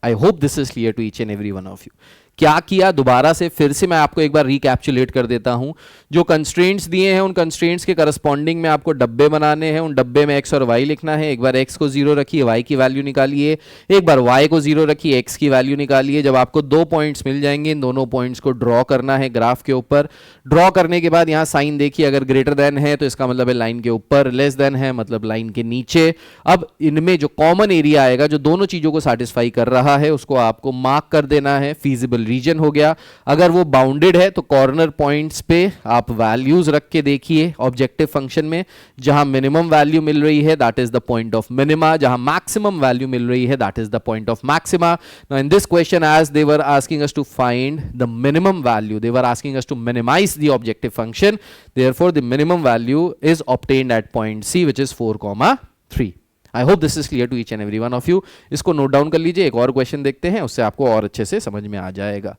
I hope this is clear to each and every one of you. क्या किया, दोबारा से फिर से मैं आपको एक बार recapitulate कर देता हूं। जो कंस्ट्रेंट्स दिए हैं उन कंस्ट्रेंट्स के करस्पॉन्डिंग में आपको डब्बे बनाने हैं, उन डब्बे में x और y लिखना है। एक बार x को 0 रखिए, y की वैल्यू निकालिए, एक बार y को 0 रखिए, x की वैल्यू निकालिए। जब आपको 2 पॉइंट्स मिल जाएंगे, इन दोनों पॉइंट्स को ड्रॉ करना है ग्राफ के ऊपर। ड्रॉ करने के बाद यहाँ साइन देखिए, अगर ग्रेटर देन है तो इसका मतलब है लाइन के ऊपर, लेस देन है मतलब लाइन के नीचे। अब इनमें जो कॉमन एरिया आएगा जो दोनों चीजों को सेटिस्फाई कर रहा है उसको आपको मार्क कर देना है, फीजिबल रीजन हो गया। अगर वो बाउंडेड है तो कॉर्नर पॉइंट्स पे आप वैल्यूज रख के देखिए ऑब्जेक्टिव फंक्शन में। जहां मिनिमम वैल्यू मिल रही है that is the point of minima, जहां मैक्सिमम वैल्यू मिल रही है that is the point of maxima. Now in this question as they were asking us to find the minimum value, they were asking us to minimize the objective function, therefore the minimum value is obtained at point C which is 4,3। I hope this is clear to each and every one of you. इसको note down कर लीजिए, एक और question देखते हैं, उससे आपको और अच्छे से समझ में आ जाएगा।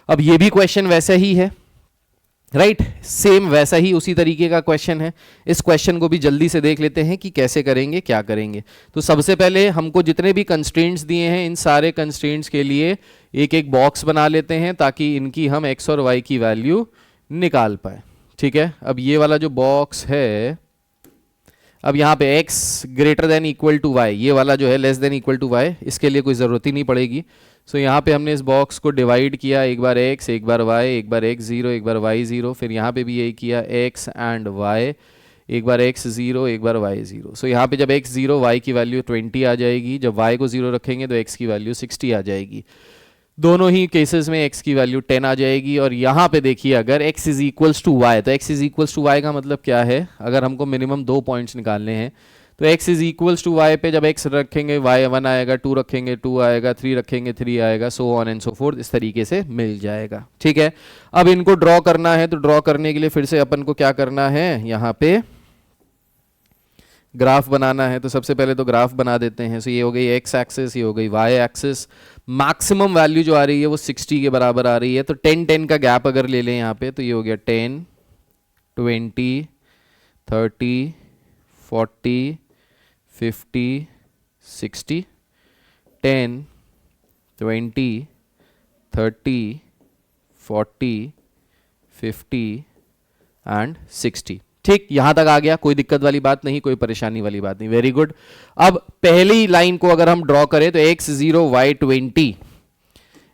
अब ये भी क्वेश्चन वैसे ही है, राइट सेम वैसा ही उसी तरीके का क्वेश्चन है। इस क्वेश्चन को भी जल्दी से देख लेते हैं कि कैसे करेंगे, क्या करेंगे। तो सबसे पहले हमको जितने भी कंस्ट्रेंट्स दिए हैं इन सारे कंस्ट्रेंट्स के लिए एक एक बॉक्स बना लेते हैं ताकि इनकी हम x और y की वैल्यू निकाल पाए। ठीक है, अब ये वाला जो बॉक्स है, अब यहाँ पे x greater than equal to y, ये वाला जो है less than equal to y, इसके लिए कोई ज़रूरत ही नहीं पड़ेगी। सो यहाँ पे हमने इस बॉक्स को डिवाइड किया, एक बार x, एक बार y, एक बार x 0, एक बार y 0, फिर यहाँ पे भी यही किया x एंड y, एक बार x 0, एक बार y 0। सो यहाँ पे जब x 0, y की वैल्यू 20 आ जाएगी, जब y को 0 रखेंगे तो x की वैल्यू 60 आ जाएगी। दोनों ही केसेस में x की वैल्यू 10 आ जाएगी। और यहाँ पे देखिए अगर x is equals to y, तो x is equals to y का मतलब क्या है, अगर हमको मिनिमम 2 पॉइंट्स निकालने हैं तो x is equals to y पे जब x रखेंगे y 1 आएगा, 2 रखेंगे 2 आएगा, 3 रखेंगे 3 आएगा, so on and so fourth, इस तरीके से मिल जाएगा। ठीक है, अब इनको ड्रॉ करना है, तो ड्रॉ करने के लिए फिर से अपन को क्या करना है, यहाँ पे ग्राफ बनाना है। तो सबसे पहले तो ग्राफ बना देते हैं। सो ये हो गई x एक्सिस, ये हो गई y एक्सिस। मैक्सिमम वैल्यू जो आ रही है वो 60 के बराबर आ रही है। तो 10-10 का गैप अगर ले लें यहाँ पे, तो ये हो गया 10, 20, 30, 40, 50, 60, 10, 20, 30, 40, 50 एंड 60। ठीक, यहां तक आ गया, कोई दिक्कत वाली बात नहीं, कोई परेशानी वाली बात नहीं। Very good. अब पहली लाइन को अगर हम ड्रॉ करें तो x0 y20,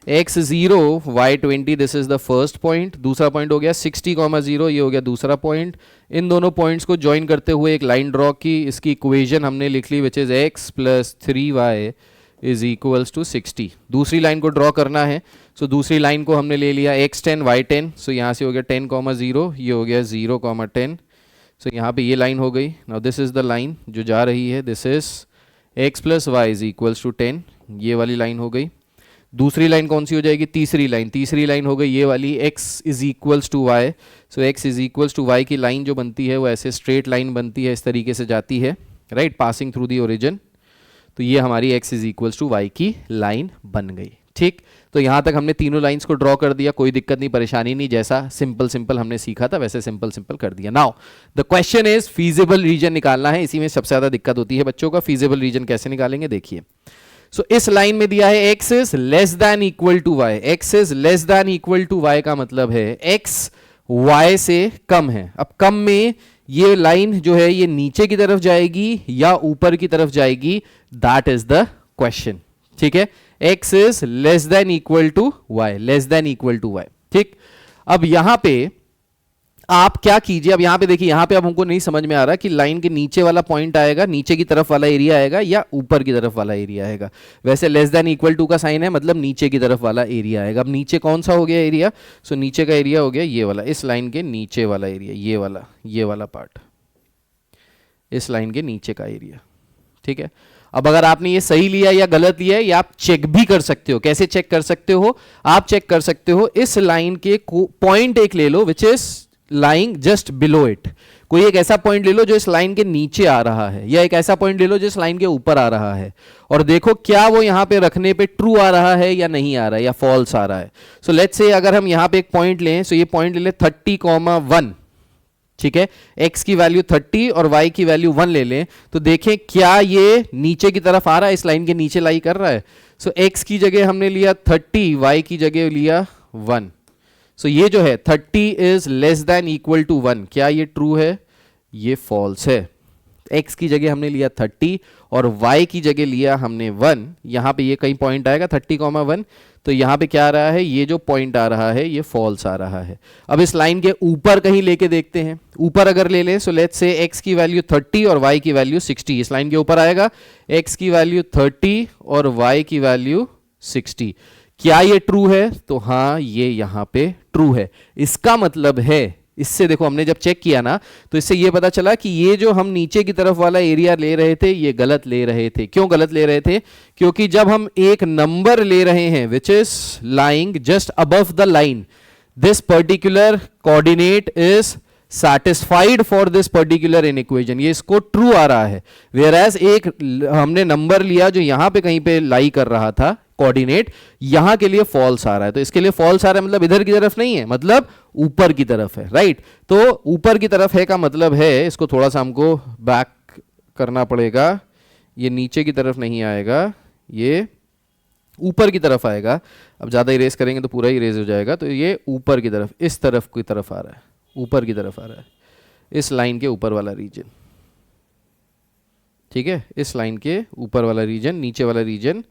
x0 y20 this is the first point. दूसरा पॉइंट हो गया 60,0, ये हो गया दूसरा पॉइंट। इन दोनों पॉइंट्स को ज्वाइन करते हुए एक लाइन ड्रॉ की, इसकी इक्वेशन हमने लिख ली which is x plus 3y is equals to 60। दूसरी लाइन को ड्रॉ करना है, सो दूसरी लाइन को हमने ले लिया x10 y10, सो यहाँ से हो गया 10,0, ये हो गया 0,10। सो यहाँ पे ये लाइन हो गई। Now this is the line जो जा रही है, this is x plus y is equals to 10, ये वाली लाइन हो गई। दूसरी लाइन कौन सी हो जाएगी, तीसरी लाइन हो गई ये वाली, x is equals to y. So x is equals to y की लाइन जो बनती है वो ऐसे स्ट्रेट लाइन बनती है, इस तरीके से जाती है, right, passing through the origin. तो ये हमारी x is equals to y की लाइन बन गई। ठीक, तो यहाँ तक हमने तीनों लाइंस को ड्रॉ कर दिया, कोई दिक्कत नहीं, परेशानी नहीं, जैसा सिंपल हमने सीखा था वैसे सिंपल कर दिया। Now the question is feasible reason निकालना है, इसी में सबसे ज्यादा दिक्कत होती है बच्चों का। फीजिबल रीजन कैसे निकालेंगे देखिए। सो इस लाइन में दिया है x is less than equal to y, x is less than equal to y का मतलब है x y से कम है। अब कम में ये लाइन जो है ये नीचे की तरफ जाएगी या ऊपर की तरफ जाएगी, दैट इज द क्वेश्चन। ठीक है, x is less than equal to y, less than equal to y। ठीक, अब यहां पे आप क्या कीजिए, अब यहां पे देखिए, यहां पे अब हमको नहीं समझ में आ रहा कि लाइन के नीचे वाला पॉइंट आएगा, नीचे की तरफ वाला एरिया आएगा या ऊपर की तरफ वाला एरिया आएगा। वैसे लेस देन इक्वल टू का साइन है, मतलब नीचे की तरफ वाला एरिया आएगा। अब नीचे कौन सा हो गया एरिया, सो नीचे का एरिया हो गया ये वाला, इस लाइन के नीचे वाला एरिया, ये वाला पार्ट, इस लाइन के नीचे का एरिया। ठीक है, अब अगर आपने ये सही लिया या गलत लिया है, या आप चेक भी कर सकते हो। कैसे चेक कर सकते हो, आप चेक कर सकते हो, इस लाइन के पॉइंट एक ले लो which is lying just below it. कोई एक ऐसा पॉइंट ले लो जो इस लाइन के नीचे आ रहा है, या एक ऐसा पॉइंट ले लो जो इस लाइन के ऊपर आ रहा है, और देखो क्या वो यहां पे रखने पे ट्रू आ रहा है या नहीं आ रहा है, या फॉल्स आ रहा है। सो लेट्स से अगर हम यहां पे एक पॉइंट लें, सो ये पॉइंट ले ले 30,1, ठीक है, x की वैल्यू 30 और y की वैल्यू 1 ले लें, तो देखें क्या ये नीचे की तरफ आ रहा है, इस लाइन के नीचे लाई कर रहा है। सो x की जगह हमने लिया 30, y की जगह लिया 1। सो ये जो है 30 is less than equal to 1, क्या ये ट्रू है, ये फॉल्स है। x की जगह हमने लिया 30 और y की जगह लिया हमने 1। यहां पे ये कहीं पॉइंट आएगा 30,1, तो यहां पे क्या आ रहा है, ये जो पॉइंट आ रहा है ये फॉल्स आ रहा है। अब इस लाइन के ऊपर कहीं लेके देखते हैं, ऊपर अगर ले लें, सो लेट्स से x की वैल्यू 30 और y की वैल्यू 60, इस लाइन के ऊपर आएगा x की वैल्यू 30 और y की वैल्यू 60। क्या ये ट्रू है, तो हाँ ये यहां पे ट्रू है। इसका मतलब है, इससे देखो हमने जब चेक किया ना, तो इससे ये पता चला कि ये जो हम नीचे की तरफ वाला एरिया ले रहे थे ये गलत ले रहे थे। क्यों गलत ले रहे थे, क्योंकि जब हम एक नंबर ले रहे हैं विच is lying just above the line, this particular coordinate is satisfied for this particular inequation, ये इसको ट्रू आ रहा है। whereas एक हमने नंबर लिया जो यहां पे कहीं पे लाई कर रहा था कोऑर्डिनेट, यहां के लिए फॉल्स आ रहा है। तो इसके लिए फॉल्स आ रहा है मतलब इधर की तरफ नहीं है, मतलब ऊपर की तरफ है, राइट। तो ऊपर की तरफ है का मतलब है, इसको थोड़ा सा हमको बैक करना पड़ेगा, ये नीचे की तरफ नहीं आएगा, ये ऊपर की तरफ आएगा। अब ज़्यादा इरेज करेंगे तो पूरा ही इरेज हो जाएगा, तो ये ऊपर की तरफ, इस तरफ की तरफ आ रहा है, ऊपर की तरफ आ रहा है, इस लाइन के ऊपर वाला रीजन, ठीक है, इस लाइन के ऊपर वाला रीजन, नीचे वाला रीजन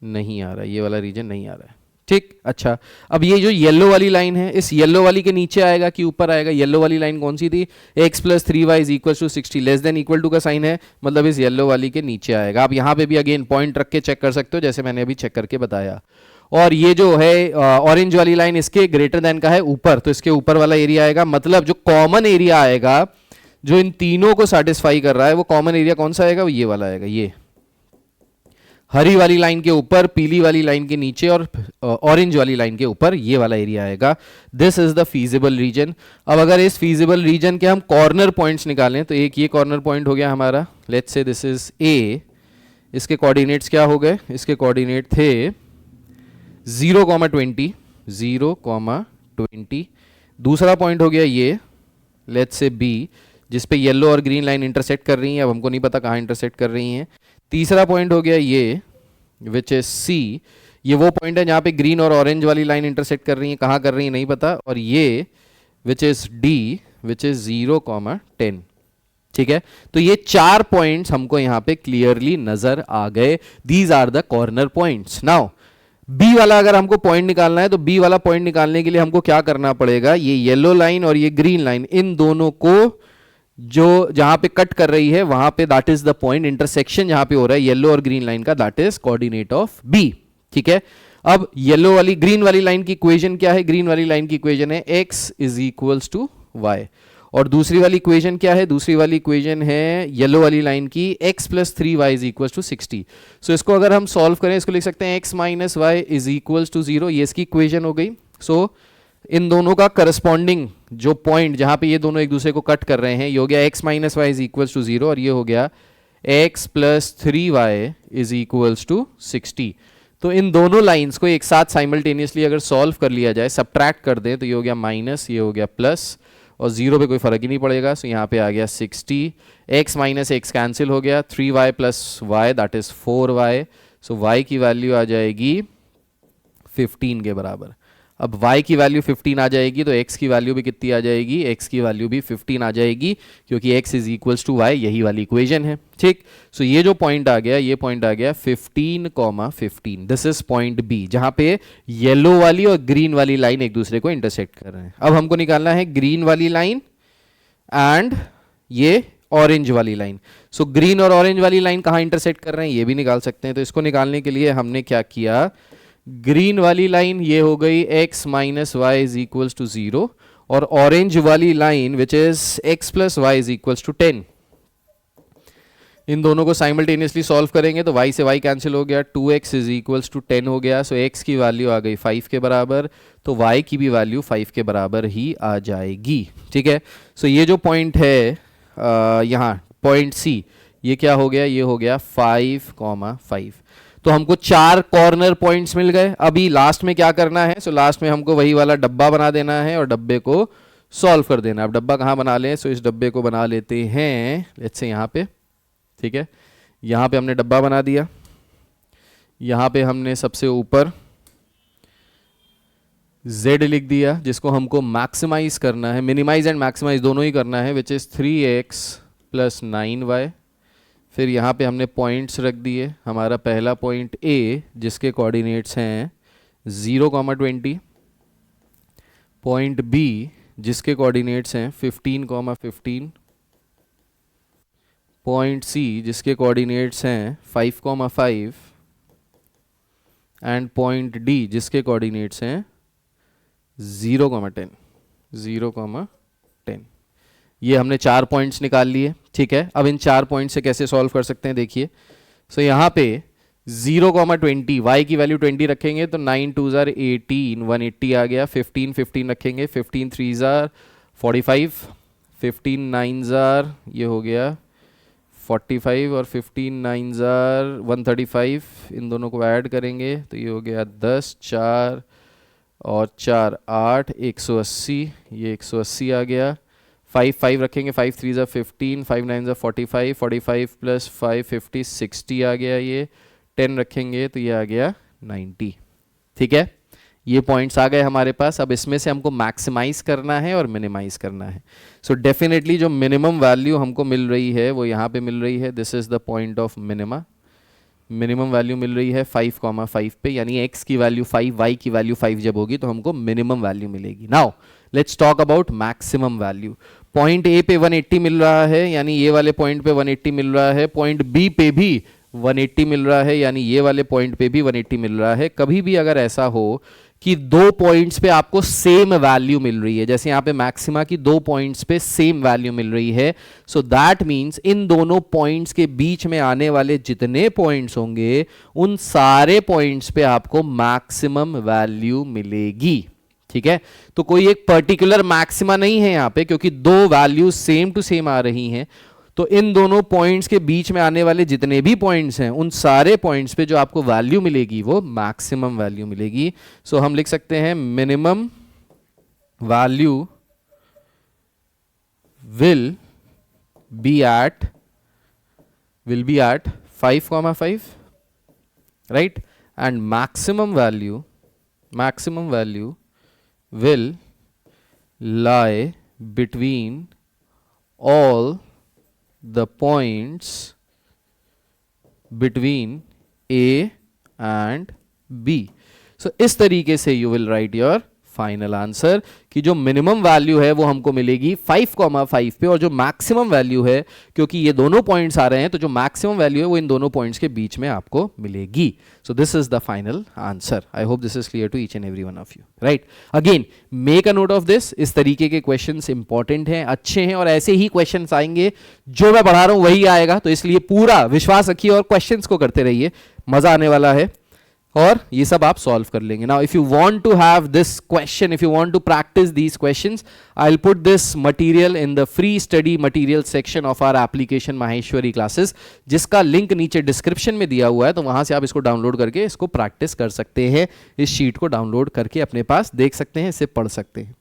नहीं आ रहा है, ये वाला रीजन नहीं आ रहा है, ठीक। अच्छा, अब ये जो येलो वाली लाइन है, इस येलो वाली के नीचे आएगा कि ऊपर आएगा? येलो वाली लाइन कौन सी थी? x plus 3y is equal to 60, less than equal to का साइन है, मतलब इस येलो वाली के नीचे आएगा। आप यहाँ पे भी अगेन पॉइंट रख के चेक कर सकते हो, जैसे मैंने अभी चेक करके बताया। और ये जो है ऑरेंज वाली लाइन, इसके ग्रेटर देन का है ऊपर, तो इसके ऊपर वाला एरिया आएगा, मतलब जो कॉमन एरिया आएगा जो इन तीनों को सेटिस्फाई कर रहा है, वो कॉमन एरिया कौन सा आएगा? वो ये वाला आएगा, ये हरी वाली लाइन के ऊपर, पीली वाली लाइन के नीचे, और ऑरेंज वाली लाइन के ऊपर ये वाला एरिया आएगा। This is the feasible reason. अब अगर इस फीजिबल रीजन के हम कॉर्नर पॉइंट्स निकालें, तो एक ये कॉर्नर पॉइंट हो गया हमारा, let's say this is a, इसके कोऑर्डिनेट्स क्या हो गए? इसके कोऑर्डिनेट थे 0,20, 0,20। दूसरा पॉइंट हो गया ये, लेट्स से बी, जिस पे येलो और ग्रीन लाइन इंटरसेक्ट कर रही हैं, अब हमको नहीं पता कहाँ इंटरसेक्ट कर रही हैं। तीसरा पॉइंट हो गया ये, विच इज सी, ये वो पॉइंट है जहाँ पे ग्रीन और ऑरेंज वाली लाइन इंटरसेक्ट कर रही हैं, कहाँ कर रही हैं नहीं पता। और ये which is D, which is 0,10, ठीक है। तो ये 4 पॉइंट्स हमको यहाँ पे क्लियरली नजर आ गए। These are the corner points. Now B वाला अगर हमको पॉइंट निकालना है, तो बी वाला पॉइंट निकालने के लिए हमको क्या करना पड़ेगा? ये येलो लाइन और ये ग्रीन लाइन, इन दोनों को जो जहां पे कट कर रही है वहां पे, that is the point, intersection जहां पे हो रहा है येलो और ग्रीन लाइन का, that is coordinate of B, ठीक है। अब येलो वाली ग्रीन वाली लाइन की इक्वेशन क्या है? ग्रीन वाली लाइन की इक्वेशन है x is equals to y, और दूसरी वाली इक्वेशन क्या है? दूसरी वाली इक्वेशन है येलो वाली लाइन की x plus 3y is equals to 60। So इसको अगर हम सॉल्व करें, इसको लिख सकते हैं x minus y is equals to 0, ये इसकी इक्वेशन हो गई। सो इन दोनों का करस्पॉन्डिंग जो पॉइंट जहां पे ये दोनों एक दूसरे को कट कर रहे हैं, ये हो गया x minus y is equals to 0, और ये हो गया x plus 3y is equals to 60। तो इन दोनों लाइंस को एक साथ साइमल्टेनियसली अगर सॉल्व कर लिया जाए, सबट्रैक्ट कर दें, तो ये हो गया माइनस, ये हो गया प्लस, और 0 पे कोई फर्क ही नहीं पड़ेगा। सो यहाँ पे आ गया 60, x माइनस x कैंसिल हो गया, 3y plus y that is 4y। So y की वैल्यू आ जाएगी 15 के बराबर। अब y की वैल्यू 15 आ जाएगी, तो x की वैल्यू भी कितनी आ जाएगी? x की वैल्यू भी 15 आ जाएगी, क्योंकि x is equals to y, यही वाली इक्वेशन है, ठीक। सो ये जो पॉइंट आ गया, ये पॉइंट आ गया 15,15, दिस इज पॉइंट b, जहां पे येलो वाली और ग्रीन वाली लाइन एक दूसरे को इंटरसेक्ट कर रहे हैं। अब हमको निकालना है ग्रीन वाली लाइन एंड ये ऑरेंज वाली लाइन। सो ग्रीन और ऑरेंज वाली लाइन कहाँ इंटरसेक्ट कर रहे हैं, ये भी निकाल सकते हैं। तो इसको निकालने के लिए हमने क्या किया? ग्रीन वाली लाइन ये हो गई x minus y is equals to 0, और ऑरेंज वाली line which is x plus y is equals to 10। इन दोनों को साइमल्टेनियसली सॉल्व करेंगे तो y से y कैंसिल हो गया, 2x इज इक्वल्स टू 10 हो गया। सो x की वैल्यू आ गई 5 के बराबर, तो y की भी वैल्यू 5 के बराबर ही आ जाएगी, ठीक है। सो ये जो पॉइंट है यहाँ पॉइंट C, ये क्या हो गया? ये हो गया 5,5। तो हमको 4 कॉर्नर पॉइंट्स मिल गए। अभी लास्ट में क्या करना है? सो लास्ट में हमको वही वाला डब्बा बना देना है और डब्बे को सॉल्व कर देना है। अब डब्बा कहाँ बना लें? सो इस डब्बे को बना लेते हैं, लेट्स से यहाँ पे, ठीक है। यहाँ पे हमने डब्बा बना दिया, यहाँ पे हमने सबसे ऊपर z लिख दिया, जिसको हमको मैक्सिमाइज करना है, मिनिमाइज एंड मैक्सिमाइज दोनों ही करना है, which is 3x plus 9y। फिर यहाँ पे हमने पॉइंट्स रख दिए। हमारा पहला पॉइंट A, जिसके कोऑर्डिनेट्स हैं 0,20, पॉइंट B, जिसके कोऑर्डिनेट्स हैं 15,15, पॉइंट C, जिसके कोऑर्डिनेट्स हैं 5,5, एंड पॉइंट D, जिसके कोऑर्डिनेट्स हैं 0,10, 0,10। ये हमने 4 पॉइंट्स निकाल लिए, ठीक है। अब इन 4 पॉइंट से कैसे सॉल्व कर सकते हैं, देखिए। सो यहाँ पे 0,20, y की वैल्यू 20 रखेंगे तो 9 2 जार 18, 180 आ गया। 15 15 रखेंगे, 15 3 जार 45, 15 9 जार ये हो गया 45, और 15 9 जार 135। इन दोनों को ऐड करेंगे तो ये हो गया 10 4 और 4 8, 180, ये 180 आ गया। 5 5 रखेंगे, 5 3 ज़ा 15, 5 9 ज़ा 45, 45 प्लस 5 50, 60 आ गया। ये 10 रखेंगे तो ये आ गया 90। ठीक है, ये पॉइंट्स आ गए हमारे पास। अब इसमें से हमको मैक्सिमाइज करना है और मिनिमाइज करना है। सो डेफिनेटली जो मिनिमम वैल्यू हमको मिल रही है वो यहाँ पे मिल रही है। This is the point of minima. Minimum value मिल रही है 5,5 पे, यानी x की वैल्यू 5, y की वैल्यू 5 जब होगी तो हमको मिनिमम वैल्यू मिलेगी। Now let's talk about maximum value. Point A पे 180 मिल रहा है, यानी ये वाले पॉइंट पे 180 मिल रहा है। पॉइंट बी पे भी 180 मिल रहा है, यानी ये वाले पॉइंट पे भी 180 मिल रहा है। कभी भी अगर ऐसा हो कि दो पॉइंट्स पे आपको सेम वैल्यू मिल रही है, जैसे यहां पे मैक्सिमा की दो पॉइंट्स पे सेम वैल्यू मिल रही है, सो दैट मींस इन दोनों पॉइंट्स के बीच में आने वाले जितने पॉइंट्स होंगे उन सारे पॉइंट्स पे आपको मैक्सिमम वैल्यू मिलेगी। ठीक है, तो कोई एक पर्टिकुलर मैक्सिमा नहीं है यहां पे, क्योंकि दो वैल्यू सेम टू सेम आ रही हैं। तो इन दोनों पॉइंट्स के बीच में आने वाले जितने भी पॉइंट्स हैं उन सारे पॉइंट्स पे जो आपको वैल्यू मिलेगी वो मैक्सिमम वैल्यू मिलेगी। सो हम लिख सकते हैं minimum value will be at 5,5, right, and maximum value will lie between all the points between A and B. So इस तरीके से you will write your final answer कि जो मिनिमम वैल्यू है वो हमको मिलेगी 5,5 पे, और जो मैक्सिमम वैल्यू है, क्योंकि ये दोनों पॉइंट्स आ रहे हैं तो जो मैक्सिमम वैल्यू है वो इन दोनों पॉइंट्स के बीच में आपको मिलेगी। So this is the final answer. I hope this is clear to each and every one of you, right. Again make a note of this, इस तरीके के क्वेश्चंस इंपॉर्टेंट हैं, अच्छे हैं, और ऐसे ही क्वेश्चंस आएंगे, जो मैं पढ़ा रहा हूं वही आएगा, तो इसलिए पूरा विश्वास रखिए और क्वेश्चंस को करते रहिए, मजा आने वाला है और ये सब आप सॉल्व कर लेंगे। Now if you want to have this question, if you want to practice these questions, I will put this material in the free study material section of our application Maheshwari classes, जिसका link नीचे description में दिया हुआ है, तो वहां से आप इसको डाउनलोड करके इसको प्रैक्टिस कर सकते हैं। इस शीट को डाउनलोड करके अपने पास देख सकते हैं, इसे पढ़ सकते हैं।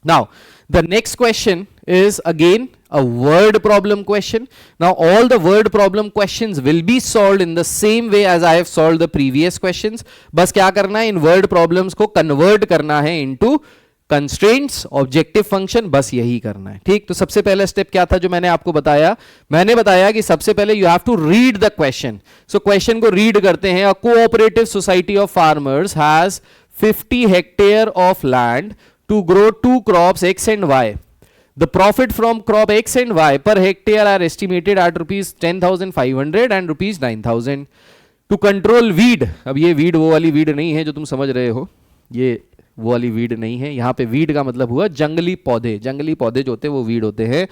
Now, the next question is again a word problem question. Now, all the word problem questions will be solved in the same way as I have solved the previous questions. बस क्या करना है, इन word problems को convert करना है into constraints, objective function, बस यही करना है। ठीक, तो सबसे पहला स्टेप क्या था जो मैंने आपको बताया? मैंने बताया कि सबसे पहले you have to read the question. So question को read करते हैं। A cooperative society of farmers has 50 hectare of land to grow two crops X and Y. The profit from crop X and Y per hectare are estimated at rupees 10,500 and rupees 9,000. To control weed, अब ये weed वो वाली weed नहीं है जो तुम समझ रहे हो, ये वो वाली weed नहीं है। यहाँ पे weed का मतलब हुआ जंगली पौधे, जंगली पौधे जो होते हैं वो weed होते हैं।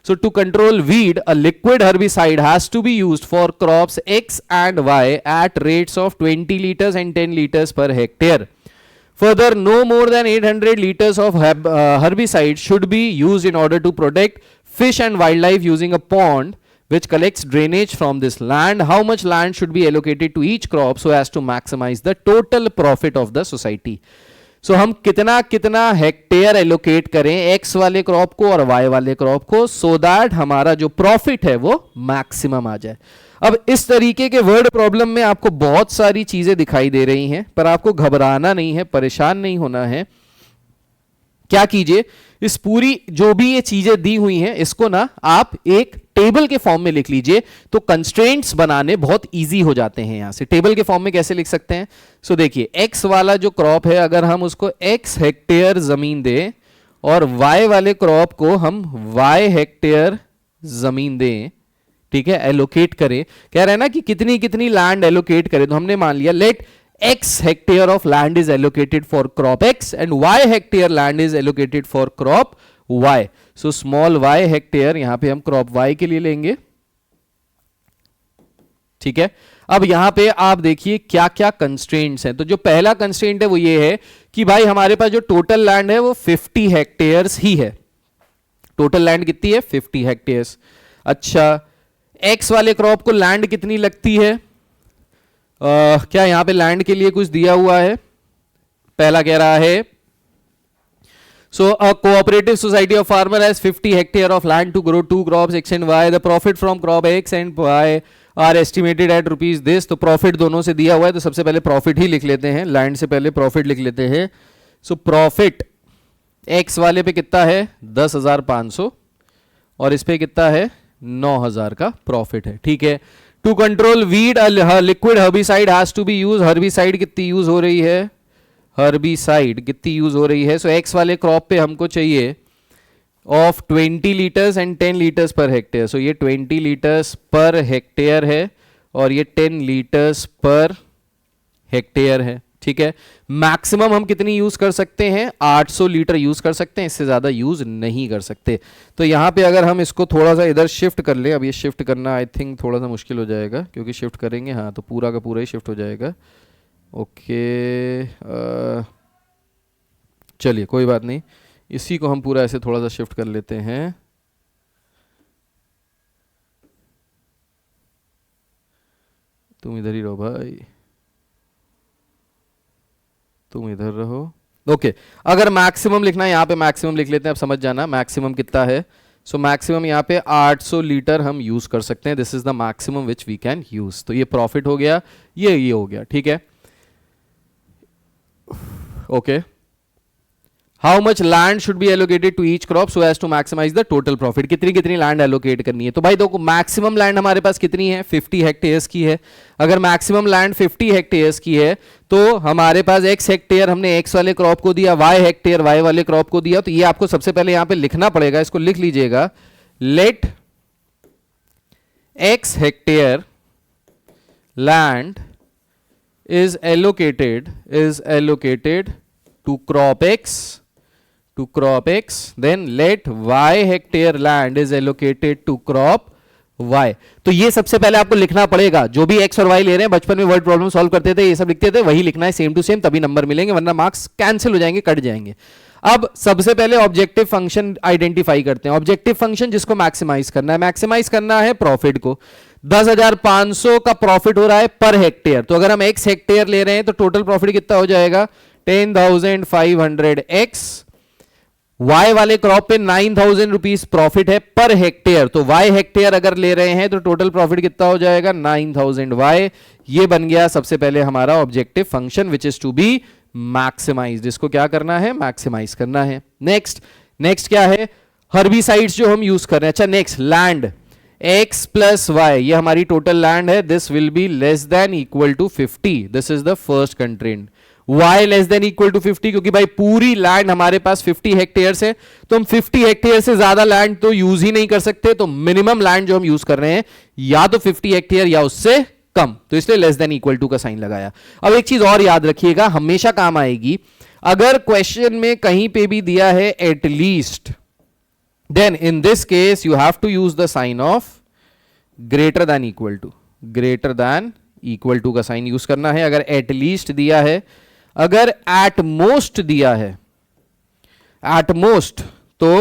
So to control weed, a liquid herbicide has to be used for crops X and Y at rates of 20 liters and 10 liters per hectare. Further, no more than 800 liters of herbicide should be used in order to protect fish and wildlife using a pond which collects drainage from this land. How much land should be allocated to each crop so as to maximize the total profit of the society? So हम कितना कितना hectare allocate करें x वाले crop को और Y वाले crop को, so that हमारा जो प्रॉफिट है वो मैक्सिमम आ जाए। अब इस तरीके के वर्ड प्रॉब्लम में आपको बहुत सारी चीजें दिखाई दे रही हैं, पर आपको घबराना नहीं है, परेशान नहीं होना है। क्या कीजिए, इस पूरी जो भी ये चीजें दी हुई हैं इसको ना आप एक टेबल के फॉर्म में लिख लीजिए, तो कंस्ट्रेंट्स बनाने बहुत इजी हो जाते हैं। यहां से टेबल के फॉर्म में कैसे लिख सकते हैं? सो देखिए, एक्स वाला जो क्रॉप है अगर हम उसको एक्स हेक्टेयर जमीन दें और वाई वाले क्रॉप को हम वाई हेक्टेयर जमीन दें, ठीक है, एलोकेट करें, कह रहे हैं ना कि कितनी कितनी लैंड एलोकेट करें, तो हमने मान लिया late x hectare of land is allocated for crop X and y hectare land is allocated for crop Y. So small y hectare यहां पे हम crop Y के लिए लेंगे, ठीक है। अब यहां पे आप देखिए क्या क्या कंस्ट्रेंट्स हैं। तो जो पहला कंस्ट्रेंट है वो ये है कि भाई हमारे पास जो टोटल लैंड है वो 50 हेक्टेयर्स ही है। टोटल लैंड कितनी है? 50 हेक्टेयर्स। अच्छा, एक्स वाले क्रॉप को लैंड कितनी लगती है? क्या यहां पे लैंड के लिए कुछ दिया हुआ है? पहला कह रहा है so a cooperative society of farmer has 50 hectare of land to grow two crops x and y. The profit from crop x and y are estimated at rupees this. तो प्रॉफिट दोनों से दिया हुआ है, तो सबसे पहले प्रॉफिट ही लिख लेते हैं, लैंड से पहले प्रॉफिट लिख लेते हैं. सो प्रॉफिट एक्स वाले पे कितना है 10,500 और इस पे कितना है 9,000 का प्रॉफिट है. ठीक है. To control weed liquid herbicide has to be use. Herbicide कितनी यूज हो रही है, हर्बिसाइड कितनी यूज हो रही है. सो एक्स वाले क्रॉप पे हमको चाहिए of 20 litres and 10 litres per hectare. So ये 20 लीटर्स पर हेक्टेयर है और ये 10 लीटर्स पर हेक्टेयर है. ठीक है. मैक्सिमम हम कितनी यूज कर सकते हैं 800 लीटर यूज कर सकते हैं, इससे ज्यादा यूज नहीं कर सकते. तो यहां पे अगर हम इसको थोड़ा सा इधर शिफ्ट कर ले, अब ये शिफ्ट करना आई थिंक थोड़ा सा मुश्किल हो जाएगा क्योंकि शिफ्ट करेंगे हाँ तो पूरा का पूरा ही शिफ्ट हो जाएगा. ओके चलिए कोई बात नहीं, इसी को हम पूरा ऐसे थोड़ा सा शिफ्ट कर लेते हैं. तुम इधर ही रहो भाई, तुम इधर रहो. ओके अगर मैक्सिमम लिखना है यहाँ पे मैक्सिमम लिख लेते हैं. अब समझ जाना मैक्सिमम कितना है. सो मैक्सिमम यहाँ पे 800 लीटर हम यूज कर सकते हैं. This is the maximum which we can use. तो ये प्रॉफिट हो गया, ये हो गया. ठीक है. Okay. How much land should be allocated to each crop so as to maximize the total profit. कितनी कितनी लैंड एलोकेट करनी है. तो भाई देखो मैक्सिमम लैंड हमारे पास कितनी है 50 हेक्टेयर्स की है. अगर मैक्सिमम लैंड 50 हेक्टेयर्स की है तो hamaरे पास x हेक्टेयर हमने x वाले क्रॉप को दिया, y हेक्टेयर y वाले क्रॉप को दिया. तो ये आपको सबसे पहले यहां पे लिखना पड़ेगा, इसको लिख लीजिएगा. Let x hectare land is allocated to crop x, then let y hectare land is allocated to crop y. तो ये सबसे पहले आपको लिखना पड़ेगा. जो भी x और y ले रहे हैं, बचपन में वर्ड प्रॉब्लम सॉल्व करते थे ये सब लिखते थे, वही लिखना है सेम टू सेम, तभी नंबर मिलेंगे, वरना मार्क्स कैंसिल हो जाएंगे, कट जाएंगे. अब सबसे पहले ऑब्जेक्टिव फंक्शन आइडेंटिफाई करते हैं. ऑब्जेक्टिव फंक्शन जिसको मैक्सिमाइज करना है, मैक्सिमाइज करना है प्रॉफिट को. 10,500 का प्रॉफिट हो रहा है पर हेक्टेयर. तो अगर हम x हेक्टेयर ले रहे हैं तो टोटल प्रॉफिट कितना हो जाएगा 10,500 x. y वाले क्रॉप पे 9,000 रुपीज प्रॉफिट है पर हेक्टेयर. तो y हेक्टेयर अगर ले रहे हैं तो टोटल प्रॉफिट कितना हो जाएगा 9,000 y. ये बन गया सबसे पहले हमारा objective function which is to be maximized. इसको क्या करना है मैक्सिमाइज करना है. नेक्स्ट क्या है हर्बिसाइड्स जो हम यूज कर रहे हैं. अच्छा next land x plus y, ये हमारी टोटल लैंड है. This will be less than equal to 50. This is the first constraint. y less than equal to 50 क्योंकि भाई पूरी लैंड हमारे पास 50 हेक्टेयर है, तो हम 50 हेक्टेयर से ज्यादा लैंड तो यूज ही नहीं कर सकते. तो मिनिमम लैंड जो हम यूज कर रहे हैं या तो 50 हेक्टेयर या उससे कम, तो इसलिए लेस देन इक्वल टू का साइन लगाया. अब एक चीज और याद रखिएगा, हमेशा काम आएगी. अगर क्वेश्चन में कहीं पे भी दिया है at least, then in this case you have to use the sign of greater than equal to का साइन यूज करना है. अगर at least दिया है, अगर at most दिया है, at most तो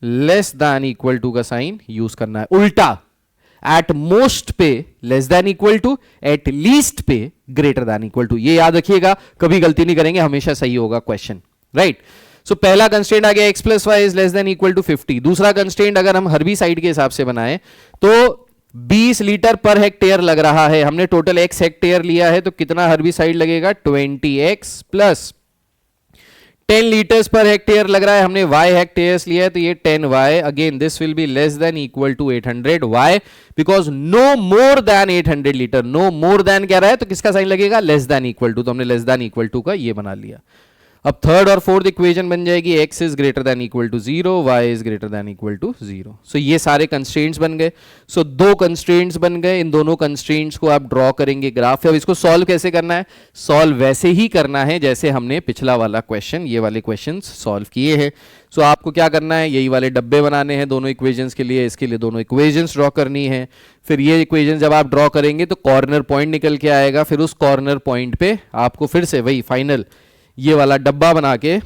less than equal to का साइन यूज करना है. उल्टा at most पे less than equal to, at least पे greater than equal to. ये याद रखिएगा, कभी गलती नहीं करेंगे, हमेशा सही होगा क्वेश्चन. राइट. सो पहला कंस्ट्रेंट आ गया x plus y is less than equal to 50. दूसरा कंस्ट्रेंट अगर हम हर्बिसाइड के हिसाब से बनाएं तो 20 लीटर पर हेक्टेयर लग रहा है. हमने टोटल x हेक्टेयर लिया है तो कितना हर्बिसाइड लगेगा 20x plus 10 litres per hectare लग रहा है. हमने y हेक्टेयर्स लिया है तो ये 10y. Again this will be less than equal to 800. y because no more than 800 litre. No more than कह रहा है तो किसका साइन लगेगा लेस देन इक्वल टू. तो हमने लेस देन इक्वल टू का ये बना लिया. अब थर्ड और फोर्थ इक्वेशन बन जाएगी x is greater than equal to 0, y is greater than equal to 0. So ये सारे कंस्ट्रेंट्स बन गए. सो दो कंस्ट्रेंट्स बन गए. इन दोनों कंस्ट्रेंट्स को आप ड्रॉ करेंगे ग्राफ. अब इसको सॉल्व कैसे करना है, सॉल्व वैसे ही करना है जैसे हमने पिछला वाला क्वेश्चन, ये वाले क्वेश्चंस सॉल्व किए हैं. सो आपको क्या करना है, यही वाले डब्बे बनाने हैं दोनों इक्वेशंस के लिए. इसके लिए दोनों इक्वेशंस ड्रॉ करनी है. फिर ये इक्वेशन जब आप ड्रॉ करेंगे तो कॉर्नर पॉइंट निकल के आएगा. फिर उस कॉर्नर पॉइंट पे आपको फिर से वही फाइनल ये वाला डब्बा बना के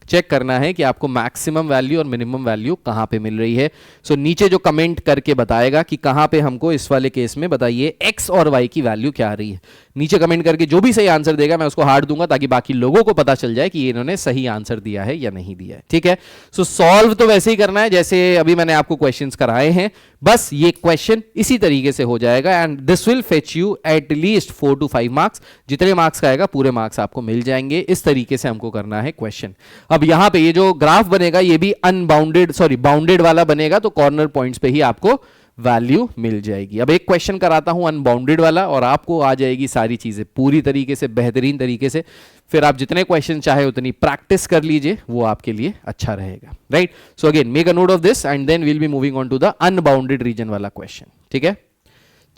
चेक करना है कि आपको मैक्सिमम वैल्यू और मिनिमम वैल्यू कहां पे मिल रही है। सो नीचे जो कमेंट करके बताएगा कि कहां पे हमको इस वाले केस में बताइए x और y की वैल्यू क्या आ रही है, नीचे कमेंट करके जो भी सही आंसर देगा मैं उसको हार्ट दूंगा ताकि बाकी लोगों को पता चल जाए कि इन्होंने सही आंसर दिया है या नहीं दिया है। ठीक है, सो सॉल्व तो वैसे ही करना है जैसे अभी मैंने आपको क्वेश्चंस कराए हैं, बस ये क्वेश्चन इसी तरीके से हो जाएगा and this will fetch you at least 4 to 5 marks. जितने मार्क्स का आएगा पूरे मार्क्स आपको मिल जाएंगे। इस तरीके से हमको करना है क्वेश्चन। अब यहां पे ये जो ग्राफ बनेगा ये भी बाउंडेड वाला बनेगा, तो कॉर्नर पॉइंट्स पे ही आपको वैल्यू मिल जाएगी। अब एक क्वेश्चन कराता हूं अनबाउंडेड वाला और आपको आ जाएगी सारी चीजें पूरी तरीके से, बेहतरीन तरीके से। फिर आप जितने क्वेश्चन चाहे उतनी प्रैक्टिस कर लीजिए, वो आपके लिए अच्छा रहेगा। Right, so again make a note of this and then we'll be moving on to the unbounded region वाला क्वेश्चन। ठीक है,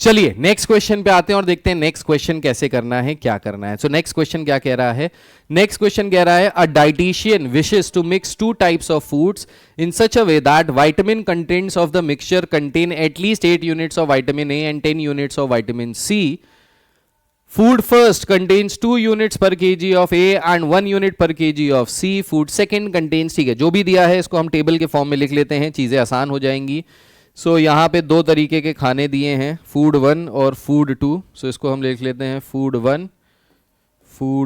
चलिए नेक्स्ट क्वेश्चन पे आते हैं और देखते हैं नेक्स्ट क्वेश्चन कैसे करना है, क्या करना है। सो नेक्स्ट क्वेश्चन क्या कह रहा है? नेक्स्ट क्वेश्चन कह रहा है a dietitian wishes to mix 2 types of foods in such a way that vitamin contents of the mixture contain at least 8 units of vitamin A and 10 units of vitamin C. Food first contains 2 units per kg of A and 1 unit per kg of C. Food second contains, ठीक है, जो भी दिया है इसको हम table के form में लिख लेते हैं, चीजें आसान हो जाएंगी। सो यहाँ पे 2 तरीके के खाने दिए हैं, फूड 1 और फूड 2। सो इसको हम लिख लेते हैं फूड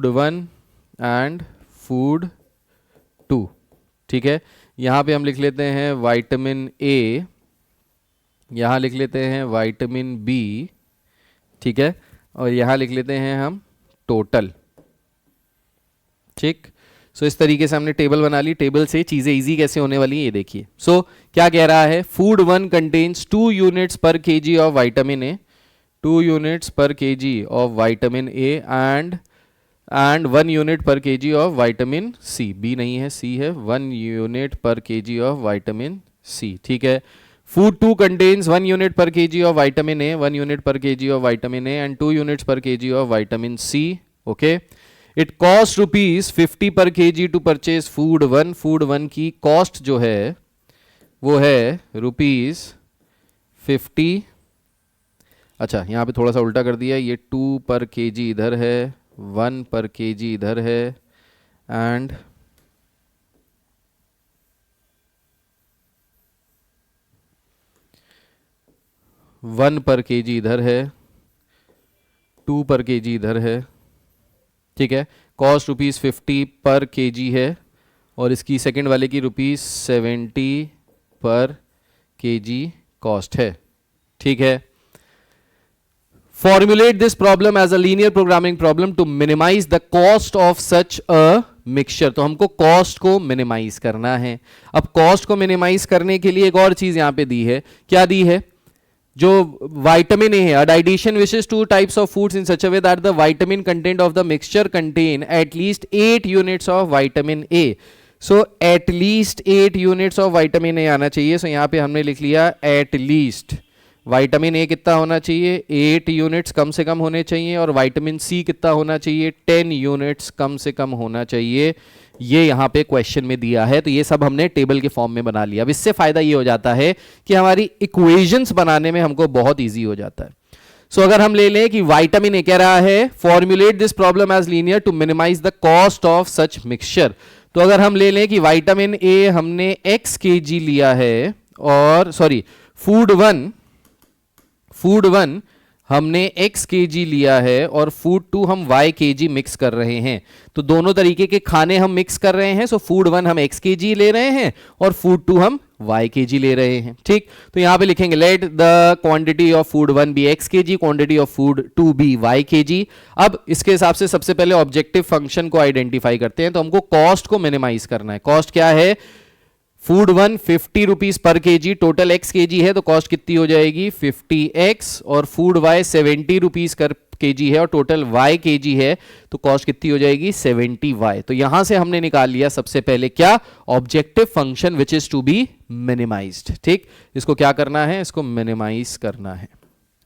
1 एंड फूड 2। ठीक है, यहाँ पे हम लिख लेते हैं विटामिन ए, यहाँ लिख लेते हैं विटामिन बी, ठीक है, और यहाँ लिख लेते हैं हम टोटल। ठीक, सो इस तरीके से हमने टेबल बना ली। टेबल से चीजें इजी कैसे होने वाली है ये देखिए। सो क्या कह रहा है? Food 1 contains 2 units per kg of vitamin A, 2 units per kg of vitamin A and 1 unit per kg of vitamin C. B नहीं है, सी है। 1 unit per kg of vitamin C. ठीक है, food 2 contains 1 unit per kg of vitamin A, 1 unit per kg of vitamin A and 2 units per kg of vitamin C. Okay, it cost ₹50 per kg to purchase food 1। Food 1 की cost जो है वो है ₹50। अच्छा, यहां पे थोड़ा सा उल्टा कर दिया, ये 2 पर केजी इधर है, 1 पर केजी इधर है एंड वन पर केजी इधर है, 2 पर केजी इधर है। ठीक है, कॉस्ट ₹50 पर केजी है और इसकी सेकंड वाले की ₹70 पर केजी कॉस्ट है। ठीक है, formulate this problem as a linear programming problem to minimize the cost of such a mixture. तो हमको कॉस्ट को मिनिमाइज करना है। अब कॉस्ट को मिनिमाइज करने के लिए एक और चीज यहां पे दी है। क्या दी है? जो विटामिन ए है, dietitian wishes 2 types of foods in such a way that the vitamin content of the mixture contain at least 8 units of vitamin A. So at least 8 units of vitamin A आना चाहिए। So यहाँ पे हमने लिख लिया at least vitamin A कितना होना चाहिए? 8 यूनिट्स कम से कम होने चाहिए। और विटामिन सी कितना होना चाहिए? 10 यूनिट्स कम से कम होना चाहिए। ये यहाँ पे क्वेश्चन में दिया है, तो ये सब हमने टेबल के फॉर्म में बना लिया। अब इससे फायदा ये हो जाता है कि हमारी इक्वेशंस बनाने में हमको बहुत इजी हो जाता है। सो अगर हम ले लें कि विटामिन ए कह रहा है formulate this problem as linear to minimize the cost of such mixture. तो अगर हम ले लें कि विटामिन ए हमने x kg लिया है और सॉरी फूड 1 हमने x kg लिया है और फूड 2 हम y kg मिक्स कर रहे हैं। तो दोनों तरीके के खाने हम मिक्स कर रहे हैं। सो फूड 1 हम x kg ले रहे हैं और फूड 2 हम y kg ले रहे हैं। ठीक, तो यहां पे लिखेंगे let the quantity of food 1 be x kg, quantity of food 2 be y kg। अब इसके हिसाब से सबसे पहले ऑब्जेक्टिव फंक्शन को आइडेंटिफाई करते हैं। तो हमको कॉस्ट को मिनिमाइज करना है। कॉस्ट क्या है? Food 1 ₹50 per KG, total x kg है तो कॉस्ट कितनी हो जाएगी? 50x। और फूड y ₹70 कर केजी है और टोटल y kg है तो कॉस्ट कितनी हो जाएगी? 70y। तो यहां से हमने निकाल लिया सबसे पहले क्या? Objective function which is to be minimized. ठीक, इसको क्या करना है? इसको मिनिमाइज करना है।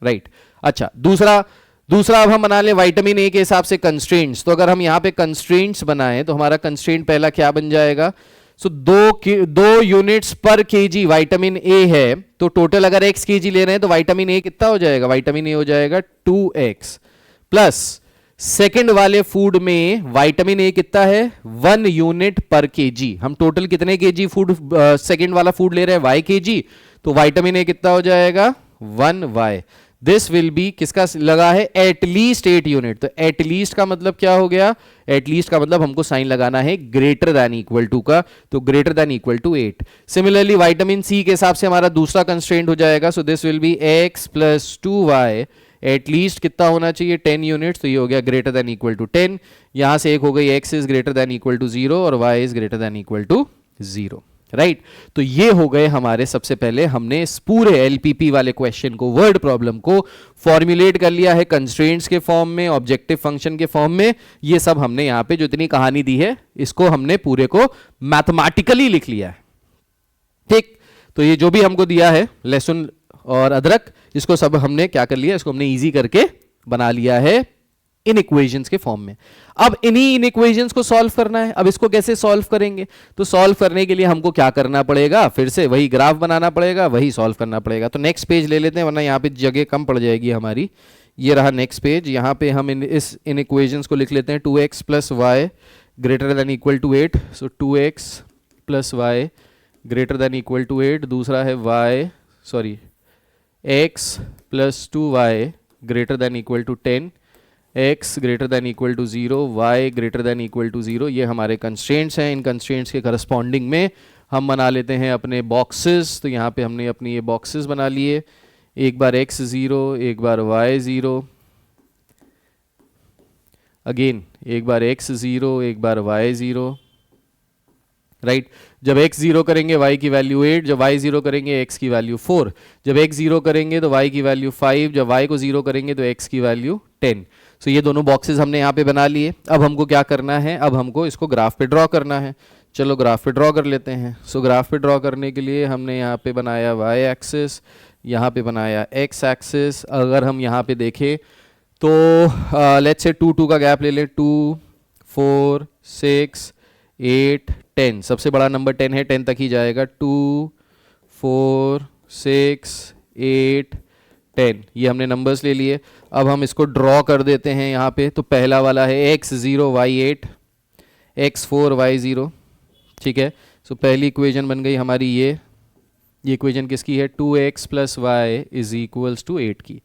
राइट, अच्छा, दूसरा अब हम बना ले विटामिन ए के हिसाब से कंस्ट्रेंट्स। तो अगर हम यहां पे कंस्ट्रेंट्स बनाएं तो हमारा कंस्ट्रेंट पहला क्या बन जाएगा? सो 2 units per KG vitamin A है तो टोटल अगर x kg ले रहे हैं तो विटामिन ए कितना हो जाएगा? विटामिन ए हो जाएगा 2x प्लस सेकंड वाले फूड में विटामिन ए कितना है 1 यूनिट पर केजी। हम टोटल कितने केजी फूड सेकंड वाला फूड ले रहे हैं y केजी, तो विटामिन ए कितना हो जाएगा 1y। दिस विल बी किसका लगा है एटलीस्ट 8 यूनिट। तो एटलीस्ट का मतलब क्या हो गया, एटलीस्ट का मतलब हमको साइन लगाना है ग्रेटर देन इक्वल टू का, तो greater than equal to 8। Similarly vitamin C के हिसाब से हमारा दूसरा कंस्ट्रेंट हो जाएगा, so this will be x plus 2y at least कितना होना चाहिए 10 यूनिट्स, तो ये हो गया ग्रेटर देन इक्वल टू 10। यहां से एक हो गई x is greater than equal to 0 और y is greater than equal to 0, right. तो ये हो गए हमारे, सबसे पहले हमने इस पूरे एलपीपी वाले क्वेश्चन को, वर्ड प्रॉब्लम को फॉर्मुलेट कर लिया है कंस्ट्रेंट्स के फॉर्म में, ऑब्जेक्टिव फंक्शन के फॉर्म में। ये सब हमने यहां पे जो इतनी कहानी दी है इसको हमने पूरे को मैथमेटिकली लिख लिया है, ठीक। तो ये जो भी हमको दिया है लहसुन और अदरक, इसको सब हमने क्या कर लिया, इसको हमने इजी करके बना लिया है इन इक्वेशंस के फॉर्म में। अब इन्हीं इन इक्वेशंस को सॉल्व करना है। अब इसको कैसे सॉल्व करेंगे, तो सॉल्व करने के लिए हमको क्या करना पड़ेगा, फिर से वही ग्राफ बनाना पड़ेगा, वही सॉल्व करना पड़ेगा। तो नेक्स्ट पेज ले लेते हैं, वरना यहाँ पे जगह कम पड़ जाएगी हमारी। ये रहा नेक्स्ट पेज, यहाँ पे हम इन इक्वेशंस को लिख लेते हैं 2x plus y greater than equal to 8। So 2x plus y greater than equal to 8। दूसरा है x plus 2y greater than equal to 10, x greater than equal to 0, y greater than equal to 0। ये हमारे constraints हैं। इन constraints के corresponding में हम बना लेते हैं अपने बॉक्सेस। तो यहाँ पे हमने अपनी ये बॉक्सेस बना लिए, एक बार x 0, एक बार y 0, अगेन एक बार x 0, एक बार y 0, राइट। जब x 0 करेंगे y की वैल्यू 8, जब y 0 करेंगे x की वैल्यू 4, जब x 0 करेंगे तो y की वैल्यू 5, जब y को 0 करेंगे तो x की वैल्यू 10। सो ये दोनों बॉक्सेस हमने यहाँ पे बना लिए। अब हमको क्या करना है, अब हमको इसको ग्राफ पे ड्रॉ करना है। चलो ग्राफ पे ड्रॉ कर लेते हैं। सो ग्राफ पे ड्रॉ करने के लिए हमने यहाँ पे बनाया y एक्सिस, यहाँ पे बनाया x एक्सिस। अगर हम यहाँ पे देखें तो लेट्स से 2 2 का गैप ले लें, 2 4 6 8 10, सबसे बड़ा नंबर 10 है, 10 तक ही जाएगा। 2 4 6 8 10, ये हमने नंबर्स ले लिए। अब हम इसको ड्रॉ कर देते हैं यहाँ पे। तो पहला वाला है x 0 y 8, x 4 y 0, ठीक है। सो पहली इक्वेशन बन गई हमारी ये इक्वेशन किसकी है, 2x plus y is equals to 8 की।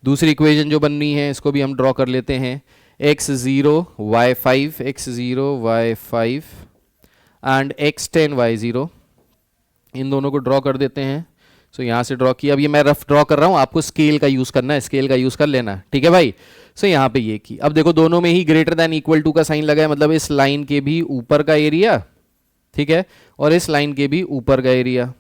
दूसरी इक्वेशन जो बननी है इसको भी हम ड्रॉ कर लेते हैं, x 0 y 5, x 0 y 5 and x 10 y 0। इन दोनों को ड्रॉ कर देते हैं। सो यहाँ से ड्रॉ किया। अब ये मैं रफ ड्रॉ कर रहा हूँ, आपको स्केल का यूज़ करना है, स्केल का यूज़ कर लेना, ठीक है भाई। सो यहाँ पे ये की। अब देखो दोनों में ही ग्रेटर देन इक्वल टू का साइन लगा है, मतलब इस लाइन के भी ऊपर का एरिया, ठीक है, और इस लाइन के भी ऊपर का एरिया।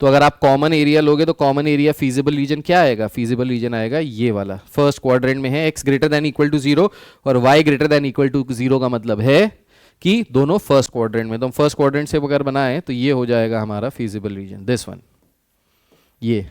तो अगर आप कॉमन एरिया लोगे तो कॉमन एरिया फीजिबल रीजन क्या आएगा, फीजिबल रीजन आएगा ये वाला, फर्स्ट क्वाड्रेंट में है। x greater than equal to 0 और y greater than equal to 0 का मतलब है कि दोनों फर्स्ट क्वाड्रेंट में। तो हम फर्स्ट क्वाड्रेंट से अगर बनाए तो ये हो जाएगा हमारा फीजिबल रीजन, दिस वन। ये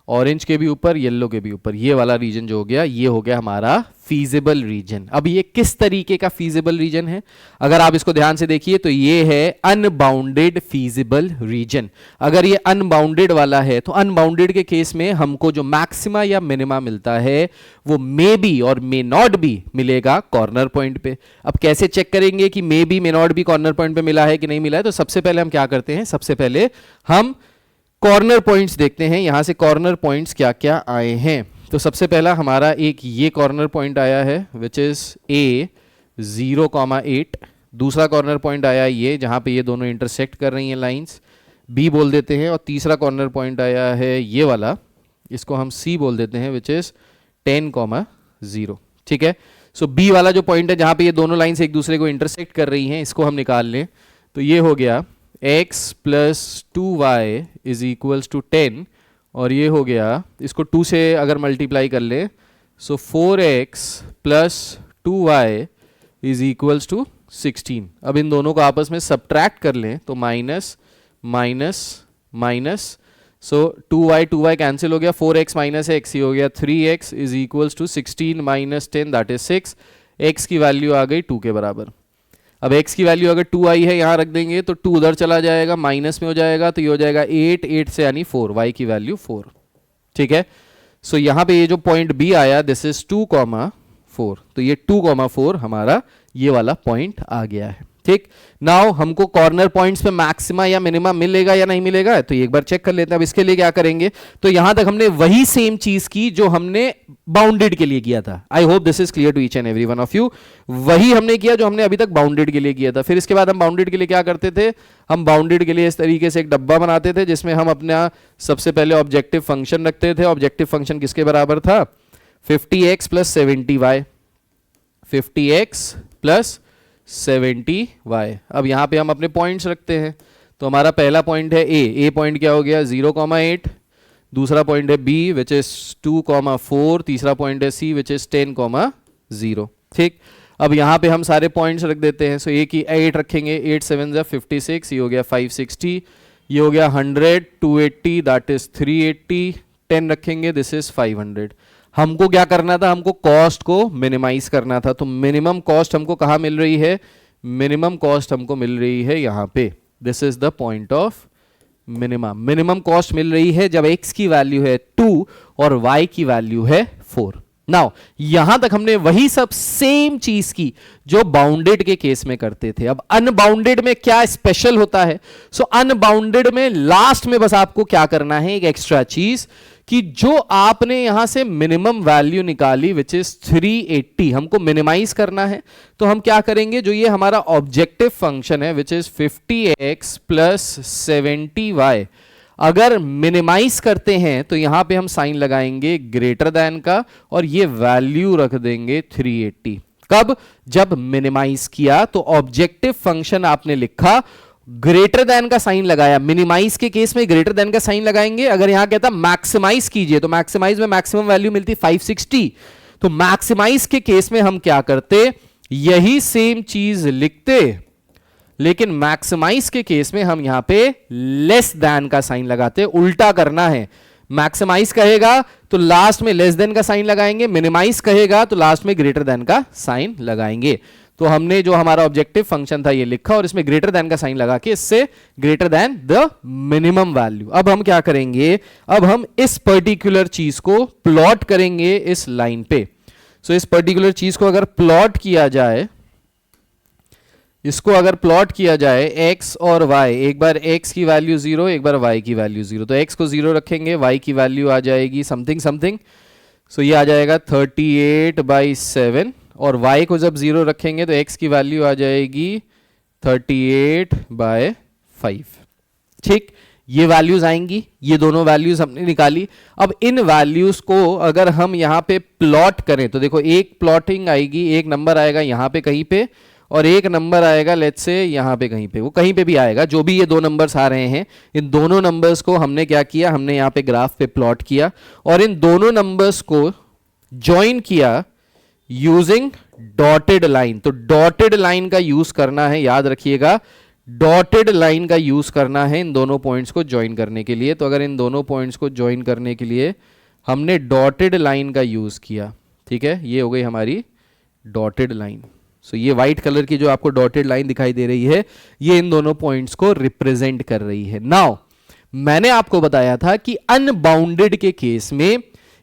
ऑरेंज के भी ऊपर, येलो के भी ऊपर, ये वाला रीजन जो हो गया, ये हो गया हमारा फीजिबल रीजन। अब ये किस तरीके का फीजिबल रीजन है, अगर आप इसको ध्यान से देखिए तो ये है अनबाउंडेड फीजिबल रीजन। अगर ये अनबाउंडेड वाला है तो अनबाउंडेड के केस में हमको जो मैक्सिमा या मिनिमा मिलता है वो मे बी और मे नॉट बी मिलेगा कॉर्नर पॉइंट पे। अब कैसे चेक करेंगे कि may be may not B corner point पे मिला है कि नहीं मिला है, तो सबसे पहले हम क्या करते हैं, सबसे पहले हम कॉर्नर पॉइंट्स देखते हैं, यहां से कॉर्नर पॉइंट्स क्या क्या आए हैं। तो सबसे पहला हमारा एक ये कॉर्नर पॉइंट आया है विच इज a 0,8। दूसरा कॉर्नर पॉइंट आया ये जहां पे ये दोनों इंटरसेक्ट कर रही हैं लाइंस, b बोल देते हैं। और तीसरा कॉर्नर पॉइंट आया है ये वाला, इसको हम c बोल देते हैं विच इज 10,0, ठीक है। सो b वाला जो पॉइंट है जहां पे ये दोनों लाइंस एक दूसरे को इंटरसेक्ट कर रही हैं, इसको हम निकाल लें। तो ये हो गया x plus 2y is equals to 10, और ये हो गया, इसको 2 से अगर मल्टीप्लाई कर ले so 4x plus 2y is equals to 16। अब इन दोनों को आपस में सब्ट्रैक्ट कर लें तो minus minus minus, so 2y cancel हो गया, 4x माइनस x, ये हो गया 3x is equals to 16 minus 10 that is 6। x की वैल्यू आ गई 2 के बराबर। अब x की वैल्यू अगर 2 आई है यहां रख देंगे तो 2 उधर चला जाएगा, माइनस में हो जाएगा, तो ये हो जाएगा 8, 8 से यानी 4, y की वैल्यू 4, ठीक है। सो यहां पे ये जो पॉइंट b आया दिस इज 2, 4, तो ये 2,4 हमारा ये वाला पॉइंट आ गया है। ठीक, नाउ हमको कॉर्नर पॉइंट्स पे मैक्सिमा या मिनिमा मिलेगा या नहीं मिलेगा, तो एक बार चेक कर लेते हैं। अब इसके लिए क्या करेंगे, तो यहां तक हमने वही सेम चीज की जो हमने बाउंडेड के लिए किया था। I hope this is clear to each and every one of you. वही हमने किया जो हमने अभी तक बाउंडेड के लिए किया था। फिर इसके बाद हम बाउंडेड के लिए क्या करते थे, हम बाउंडेड के लिए इस तरीके से एक डब्बा बनाते थे जिसमें हम अपना सबसे पहले ऑब्जेक्टिव फंक्शन रखते थे। ऑब्जेक्टिव फंक्शन किसके बराबर था, 50x plus 70y, 50x plus 70y। अब यहां पे हम अपने पॉइंट्स रखते हैं, तो हमारा पहला पॉइंट है ए पॉइंट क्या हो गया 0,8, दूसरा पॉइंट है बी विच इज 2,4, तीसरा पॉइंट है सी विच इज 10,0। ठीक, अब यहां पे हम सारे पॉइंट्स रख देते हैं। सो ए की 8 रखेंगे, 8 7 जा 56, ये हो गया 560, ये हो गया 100, 280 दैट इज 380, 10 रखेंगे दिस इज 500। हमको क्या करना था, हमको कॉस्ट को मिनिमाइज करना था। तो मिनिमम कॉस्ट हमको कहां मिल रही है, मिनिमम कॉस्ट हमको मिल रही है यहां पे, this is the point of minimum. Minimum cost मिल रही है जब x की वैल्यू है 2 और y की वैल्यू है 4। नाउ यहां तक हमने वही सब सेम चीज की जो बाउंडेड के केस में करते थे। अब अनबाउंडेड में क्या स्पेशल होता है, सो अनबाउंडेड में लास्ट में बस आपको क्या करना है, एक एक्स्ट्रा चीज कि जो आपने यहां से मिनिमम वैल्यू निकाली विच इज 380, हमको मिनिमाइज करना है। तो हम क्या करेंगे, जो ये हमारा ऑब्जेक्टिव फंक्शन है which is 50x plus 70y, अगर मिनिमाइज करते हैं तो यहां पे हम साइन लगाएंगे ग्रेटर देन का और ये वैल्यू रख देंगे 380। कब, जब मिनिमाइज किया तो ऑब्जेक्टिव फंक्शन आपने लिखा, ग्रेटर देन का साइन लगाया। मिनिमाइज के केस में ग्रेटर देन का साइन लगाएंगे। अगर यहां कहता मैक्सिमाइज कीजिए तो मैक्सिमाइज में मैक्सिमम वैल्यू मिलती 560, तो मैक्सिमाइज के केस में हम क्या करते, यही सेम चीज लिखते, लेकिन मैक्सिमाइज के केस में हम यहां पे लेस देन का साइन लगाते। उल्टा करना है, मैक्सिमाइज कहेगा तो लास्ट में लेस देन का साइन लगाएंगे, मिनिमाइज कहेगा तो लास्ट में ग्रेटर देन का साइन लगाएंगे। तो हमने जो हमारा ऑब्जेक्टिव फंक्शन था ये लिखा और इसमें ग्रेटर देन का साइन लगा के इससे greater than the minimum value. अब हम क्या करेंगे, अब हम इस पर्टिकुलर चीज को प्लॉट करेंगे इस लाइन पे। सो इस पर्टिकुलर चीज को अगर प्लॉट किया जाए, इसको अगर प्लॉट किया जाए x और y, एक बार x की वैल्यू 0, एक बार y की वैल्यू 0, तो x को 0 रखेंगे, y की वैल्यू आ जाएगी समथिंग समथिंग, सो ये आ जाएगा 38/7, और y को जब 0 रखेंगे तो x की वैल्यू आ जाएगी 38/5। ठीक, ये वैल्यूज आएंगी, ये दोनों वैल्यूज हमने निकाली। अब इन वैल्यूज को अगर हम यहां पे प्लॉट करें तो देखो एक प्लॉटिंग आएगी, एक नंबर आएगा यहां पे कहीं पे और एक नंबर आएगा लेट्स से यहां पे कहीं पे, वो कहीं पे भी आएगा, जो भी ये दो नंबर्स आ रहे हैं, इन दोनों नंबर्स को हमने क्या किया, हमने यहां पे ग्राफ पे प्लॉट किया और इन दोनों नंबर्स को ज्वाइन किया यूजिंग डॉटेड लाइन। तो डॉटेड लाइन का यूज करना है, याद रखिएगा, डॉटेड लाइन का यूज करना है इन दोनों पॉइंट्स को ज्वाइन करने के लिए। तो अगर इन दोनों पॉइंट्स को ज्वाइन करने के लिए हमने डॉटेड लाइन का यूज किया, ठीक है, ये हो गई हमारी डॉटेड लाइन। सो ये व्हाइट कलर की जो आपको डॉटेड लाइन दिखाई दे रही है, ये इन दोनों पॉइंट्स को रिप्रेजेंट कर रही है। नाउ मैंने आपको बताया था कि अनबाउंडेड के केस में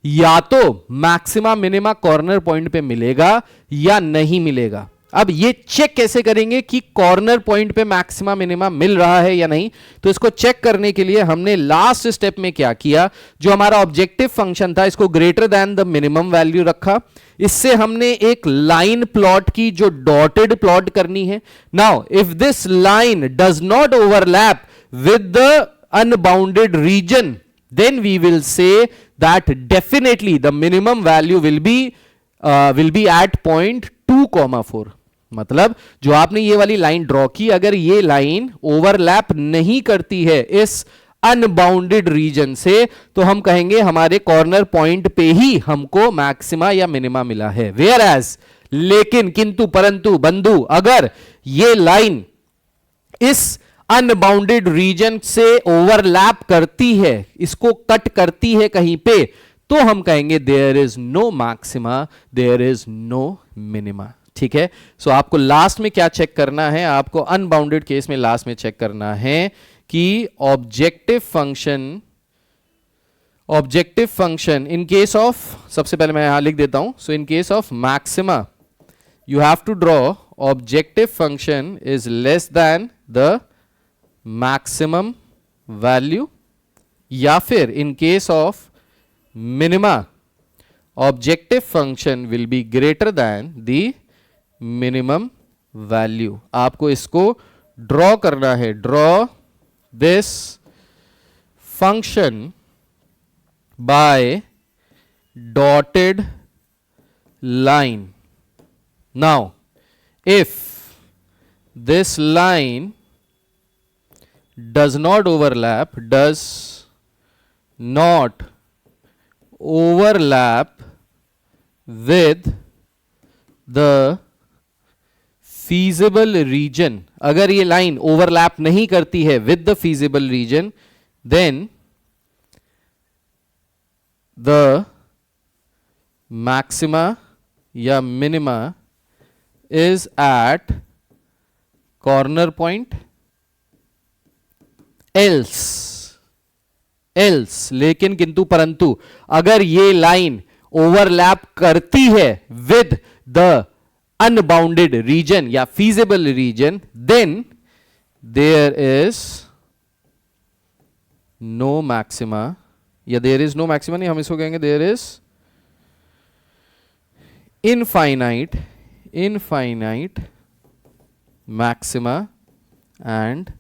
या तो मैक्सिमा मिनिमा कॉर्नर पॉइंट पे मिलेगा या नहीं मिलेगा। अब ये चेक कैसे करेंगे कि कॉर्नर पॉइंट पे मैक्सिमा मिनिमा मिल रहा है या नहीं, तो इसको चेक करने के लिए हमने लास्ट स्टेप में क्या किया, जो हमारा ऑब्जेक्टिव फंक्शन था इसको greater than the minimum value रखा, इससे हमने एक लाइन प्लॉट की जो डॉटेड प्लॉट करनी है। Now if this line does not overlap with the unbounded region, then we will say that definitely the minimum value will be at point 2,4। मतलब जो आपने ये वाली लाइन ड्रॉ की, अगर ये लाइन ओवरलैप नहीं करती है इस अनबाउंडेड रीजन से, तो हम कहेंगे हमारे कॉर्नर पॉइंट पे ही हमको मैक्सिमा या मिनिमा मिला है। वेयर एज, लेकिन, किंतु, परंतु, बंधु, अगर ये लाइन इस अनबाउंडेड रीजन से ओवरलैप करती है, इसको कट करती है कहीं पे, तो हम कहेंगे there is no maxima, there is no minima. ठीक है, सो आपको लास्ट में क्या चेक करना है, आपको अनबाउंडेड केस में लास्ट में चेक करना है कि objective objective function in case of, सबसे पहले मैं यहां लिख देता हूं, so in case of maxima you have to draw objective function is less than the maximum value, या फिर in case of minima objective function will be greater than the minimum value. आपको इसको ड्रॉ करना है, draw this function by dotted line. Now if this line does not overlap with the feasible region, अगर ये line overlap नहीं करती है with the feasible region, then the maxima या minima is at corner point, else लेकिन किंतु परंतु अगर ये लाइन ओवरलैप करती है with the unbounded region या feasible region, then there is no maxima, या देयर इज नो मैक्सिमा नहीं, हम इसको कहेंगे there is infinite maxima and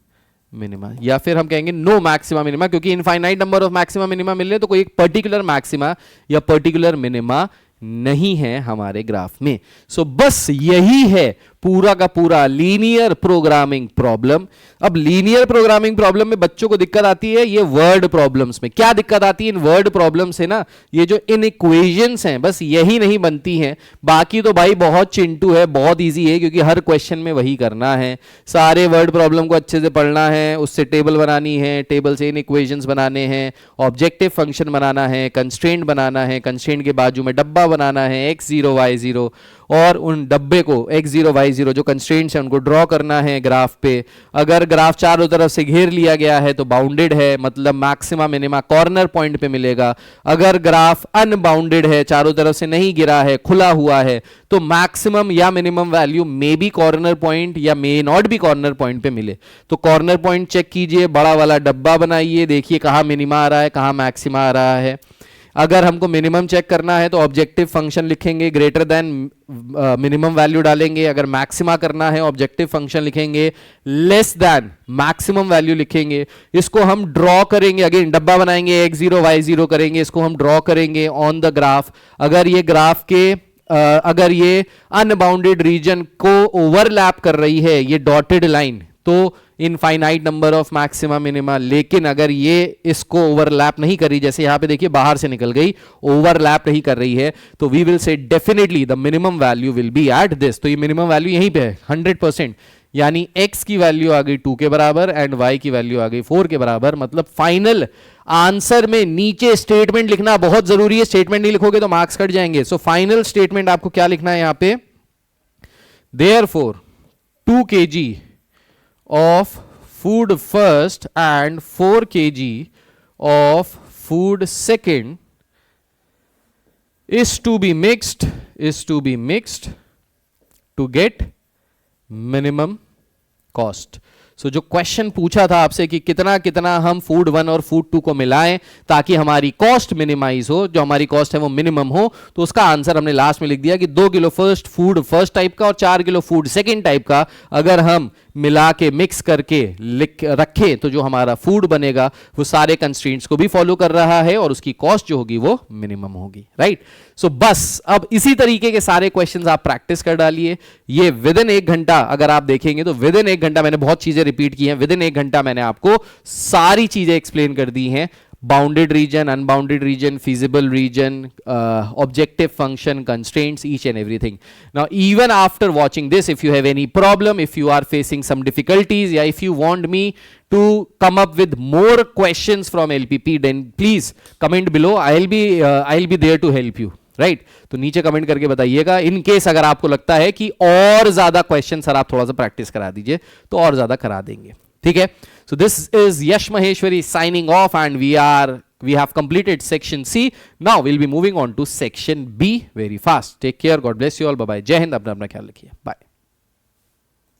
minima, या फिर हम कहेंगे नो मैक्सिमा मिनिमा, क्योंकि infinite number of maxima minima मिल रहे तो कोई एक पर्टिकुलर मैक्सिमा या पर्टिकुलर मिनिमा नहीं है हमारे ग्राफ में। सो बस यही है पूरा का पूरा लीनियर प्रोग्रामिंग प्रॉब्लम। अब लीनियर प्रोग्रामिंग प्रॉब्लम में बच्चों को दिक्कत आती है ये वर्ड प्रॉब्लम्स में। क्या दिक्कत आती है इन वर्ड प्रॉब्लम से ना, ये जो इन इक्वेशंस हैं बस यही नहीं बनती हैं, बाकी तो भाई बहुत चिंटू है, बहुत इजी है, क्योंकि हर क्वेश्चन में वही करना है। सारे वर्ड प्रॉब्लम को अच्छे से पढ़ना है, उससे टेबल बनानी है, टेबल से इन इक्वेशंस बनाने हैं, ऑब्जेक्टिव फंक्शन बनाना है, कंस्ट्रेंट बनाना है, कंस्ट्रेंट के बाजू में डब्बा बनाना है x0 y0, और उन डब्बे को x0 y0 जो कंस्ट्रेंट्स हैं उनको ड्रॉ करना है ग्राफ पे। अगर ग्राफ चारों तरफ से घेर लिया गया है तो बाउंडेड है, मतलब मैक्सिमा मिनिमा कॉर्नर पॉइंट पे मिलेगा। अगर ग्राफ अनबाउंडेड है, चारों तरफ से नहीं गिरा है, खुला हुआ है, तो मैक्सिमम या minimum value may be corner point या मे नॉट भी कॉर्नर पॉइंट पे मिले। तो कॉर्नर पॉइंट चेक कीजिए, बड़ा वाला डब्बा बनाइए, देखिए कहां मिनिमा आ रहा है, कहां मैक्सिमा आ रहा है। अगर हमको मिनिमम चेक करना है तो ऑब्जेक्टिव फंक्शन लिखेंगे, ग्रेटर देन मिनिमम वैल्यू डालेंगे। अगर मैक्सिमा करना है ऑब्जेक्टिव फंक्शन लिखेंगे, लेस देन मैक्सिमम वैल्यू लिखेंगे। इसको हम ड्रॉ करेंगे, अगेन डब्बा बनाएंगे, x0 y0 करेंगे, इसको हम ड्रॉ करेंगे ऑन द ग्राफ। अगर ये ग्राफ के अगर ये अनबाउंडेड रीजन को ओवरलैप कर रही है ये डॉटेड लाइन, तो infinite number of maxima minima. लेकिन अगर ये इसको ओवरलैप नहीं कर रही, जैसे यहां पे देखिए बाहर से निकल गई, ओवरलैप नहीं कर रही है, तो we will say definitely the minimum value will be at this. तो ये मिनिमम वैल्यू यहीं पे है 100%, यानी x की वैल्यू आ गई 2 के बराबर एंड y की वैल्यू आ गई 4 के बराबर। मतलब फाइनल आंसर में नीचे स्टेटमेंट लिखना बहुत जरूरी है, स्टेटमेंट नहीं लिखोगे तो मार्क्स कट जाएंगे। सो फाइनल स्टेटमेंट आपको क्या लिखना है यहां पे, therefore 2 kg of food first and 4 kg of food second is to be mixed to get minimum cost। सो जो क्वेश्चन पूछा था आपसे कि कितना कितना हम फूड 1 और फूड 2 को मिलाएं ताकि हमारी कॉस्ट मिनिमाइज हो, जो हमारी कॉस्ट है वो मिनिमम हो, तो उसका आंसर हमने लास्ट में लिख दिया कि 2 किलो फूड फर्स्ट टाइप का और 4 किलो फूड सेकंड टाइप का अगर हम मिला के मिक्स करके रखें तो जो हमारा फूड बनेगा वो सारे कंस्ट्रेंट्स को भी फॉलो कर रहा है और उसकी कॉस्ट जो होगी वो मिनिमम होगी, राइट। सो बस अब इसी तरीके के सारे क्वेश्चंस आप प्रैक्टिस कर डालिए। ये विद इन 1 घंटा अगर आप देखेंगे तो विद इन 1 घंटा मैंने बहुत चीजें रिपीट की हैं, विद इन 1 घंटा मैंने आपको सारी चीजें एक्सप्लेन कर दी हैं। bounded region, unbounded region, feasible region, objective function, constraints, each and everything. Now even after watching this, if you have any problem, if you are facing some difficulties, yeah, if you want me to come up with more questions from LPP, then please comment below. I'll be there to help you, right? तो नीचे comment करके बताइएगा। In case अगर आपको लगता है कि और ज्यादा क्वेश्चन सर आप थोड़ा सा प्रैक्टिस करा दीजिए तो और ज्यादा करा देंगे, ठीक है। So this is Yash Maheshwari signing off and we are we have completed section C. Now we'll be moving on to section B very fast. Take care. God bless you all. Bye bye. जय हिंद. अपना ख्याल रखिए. Bye.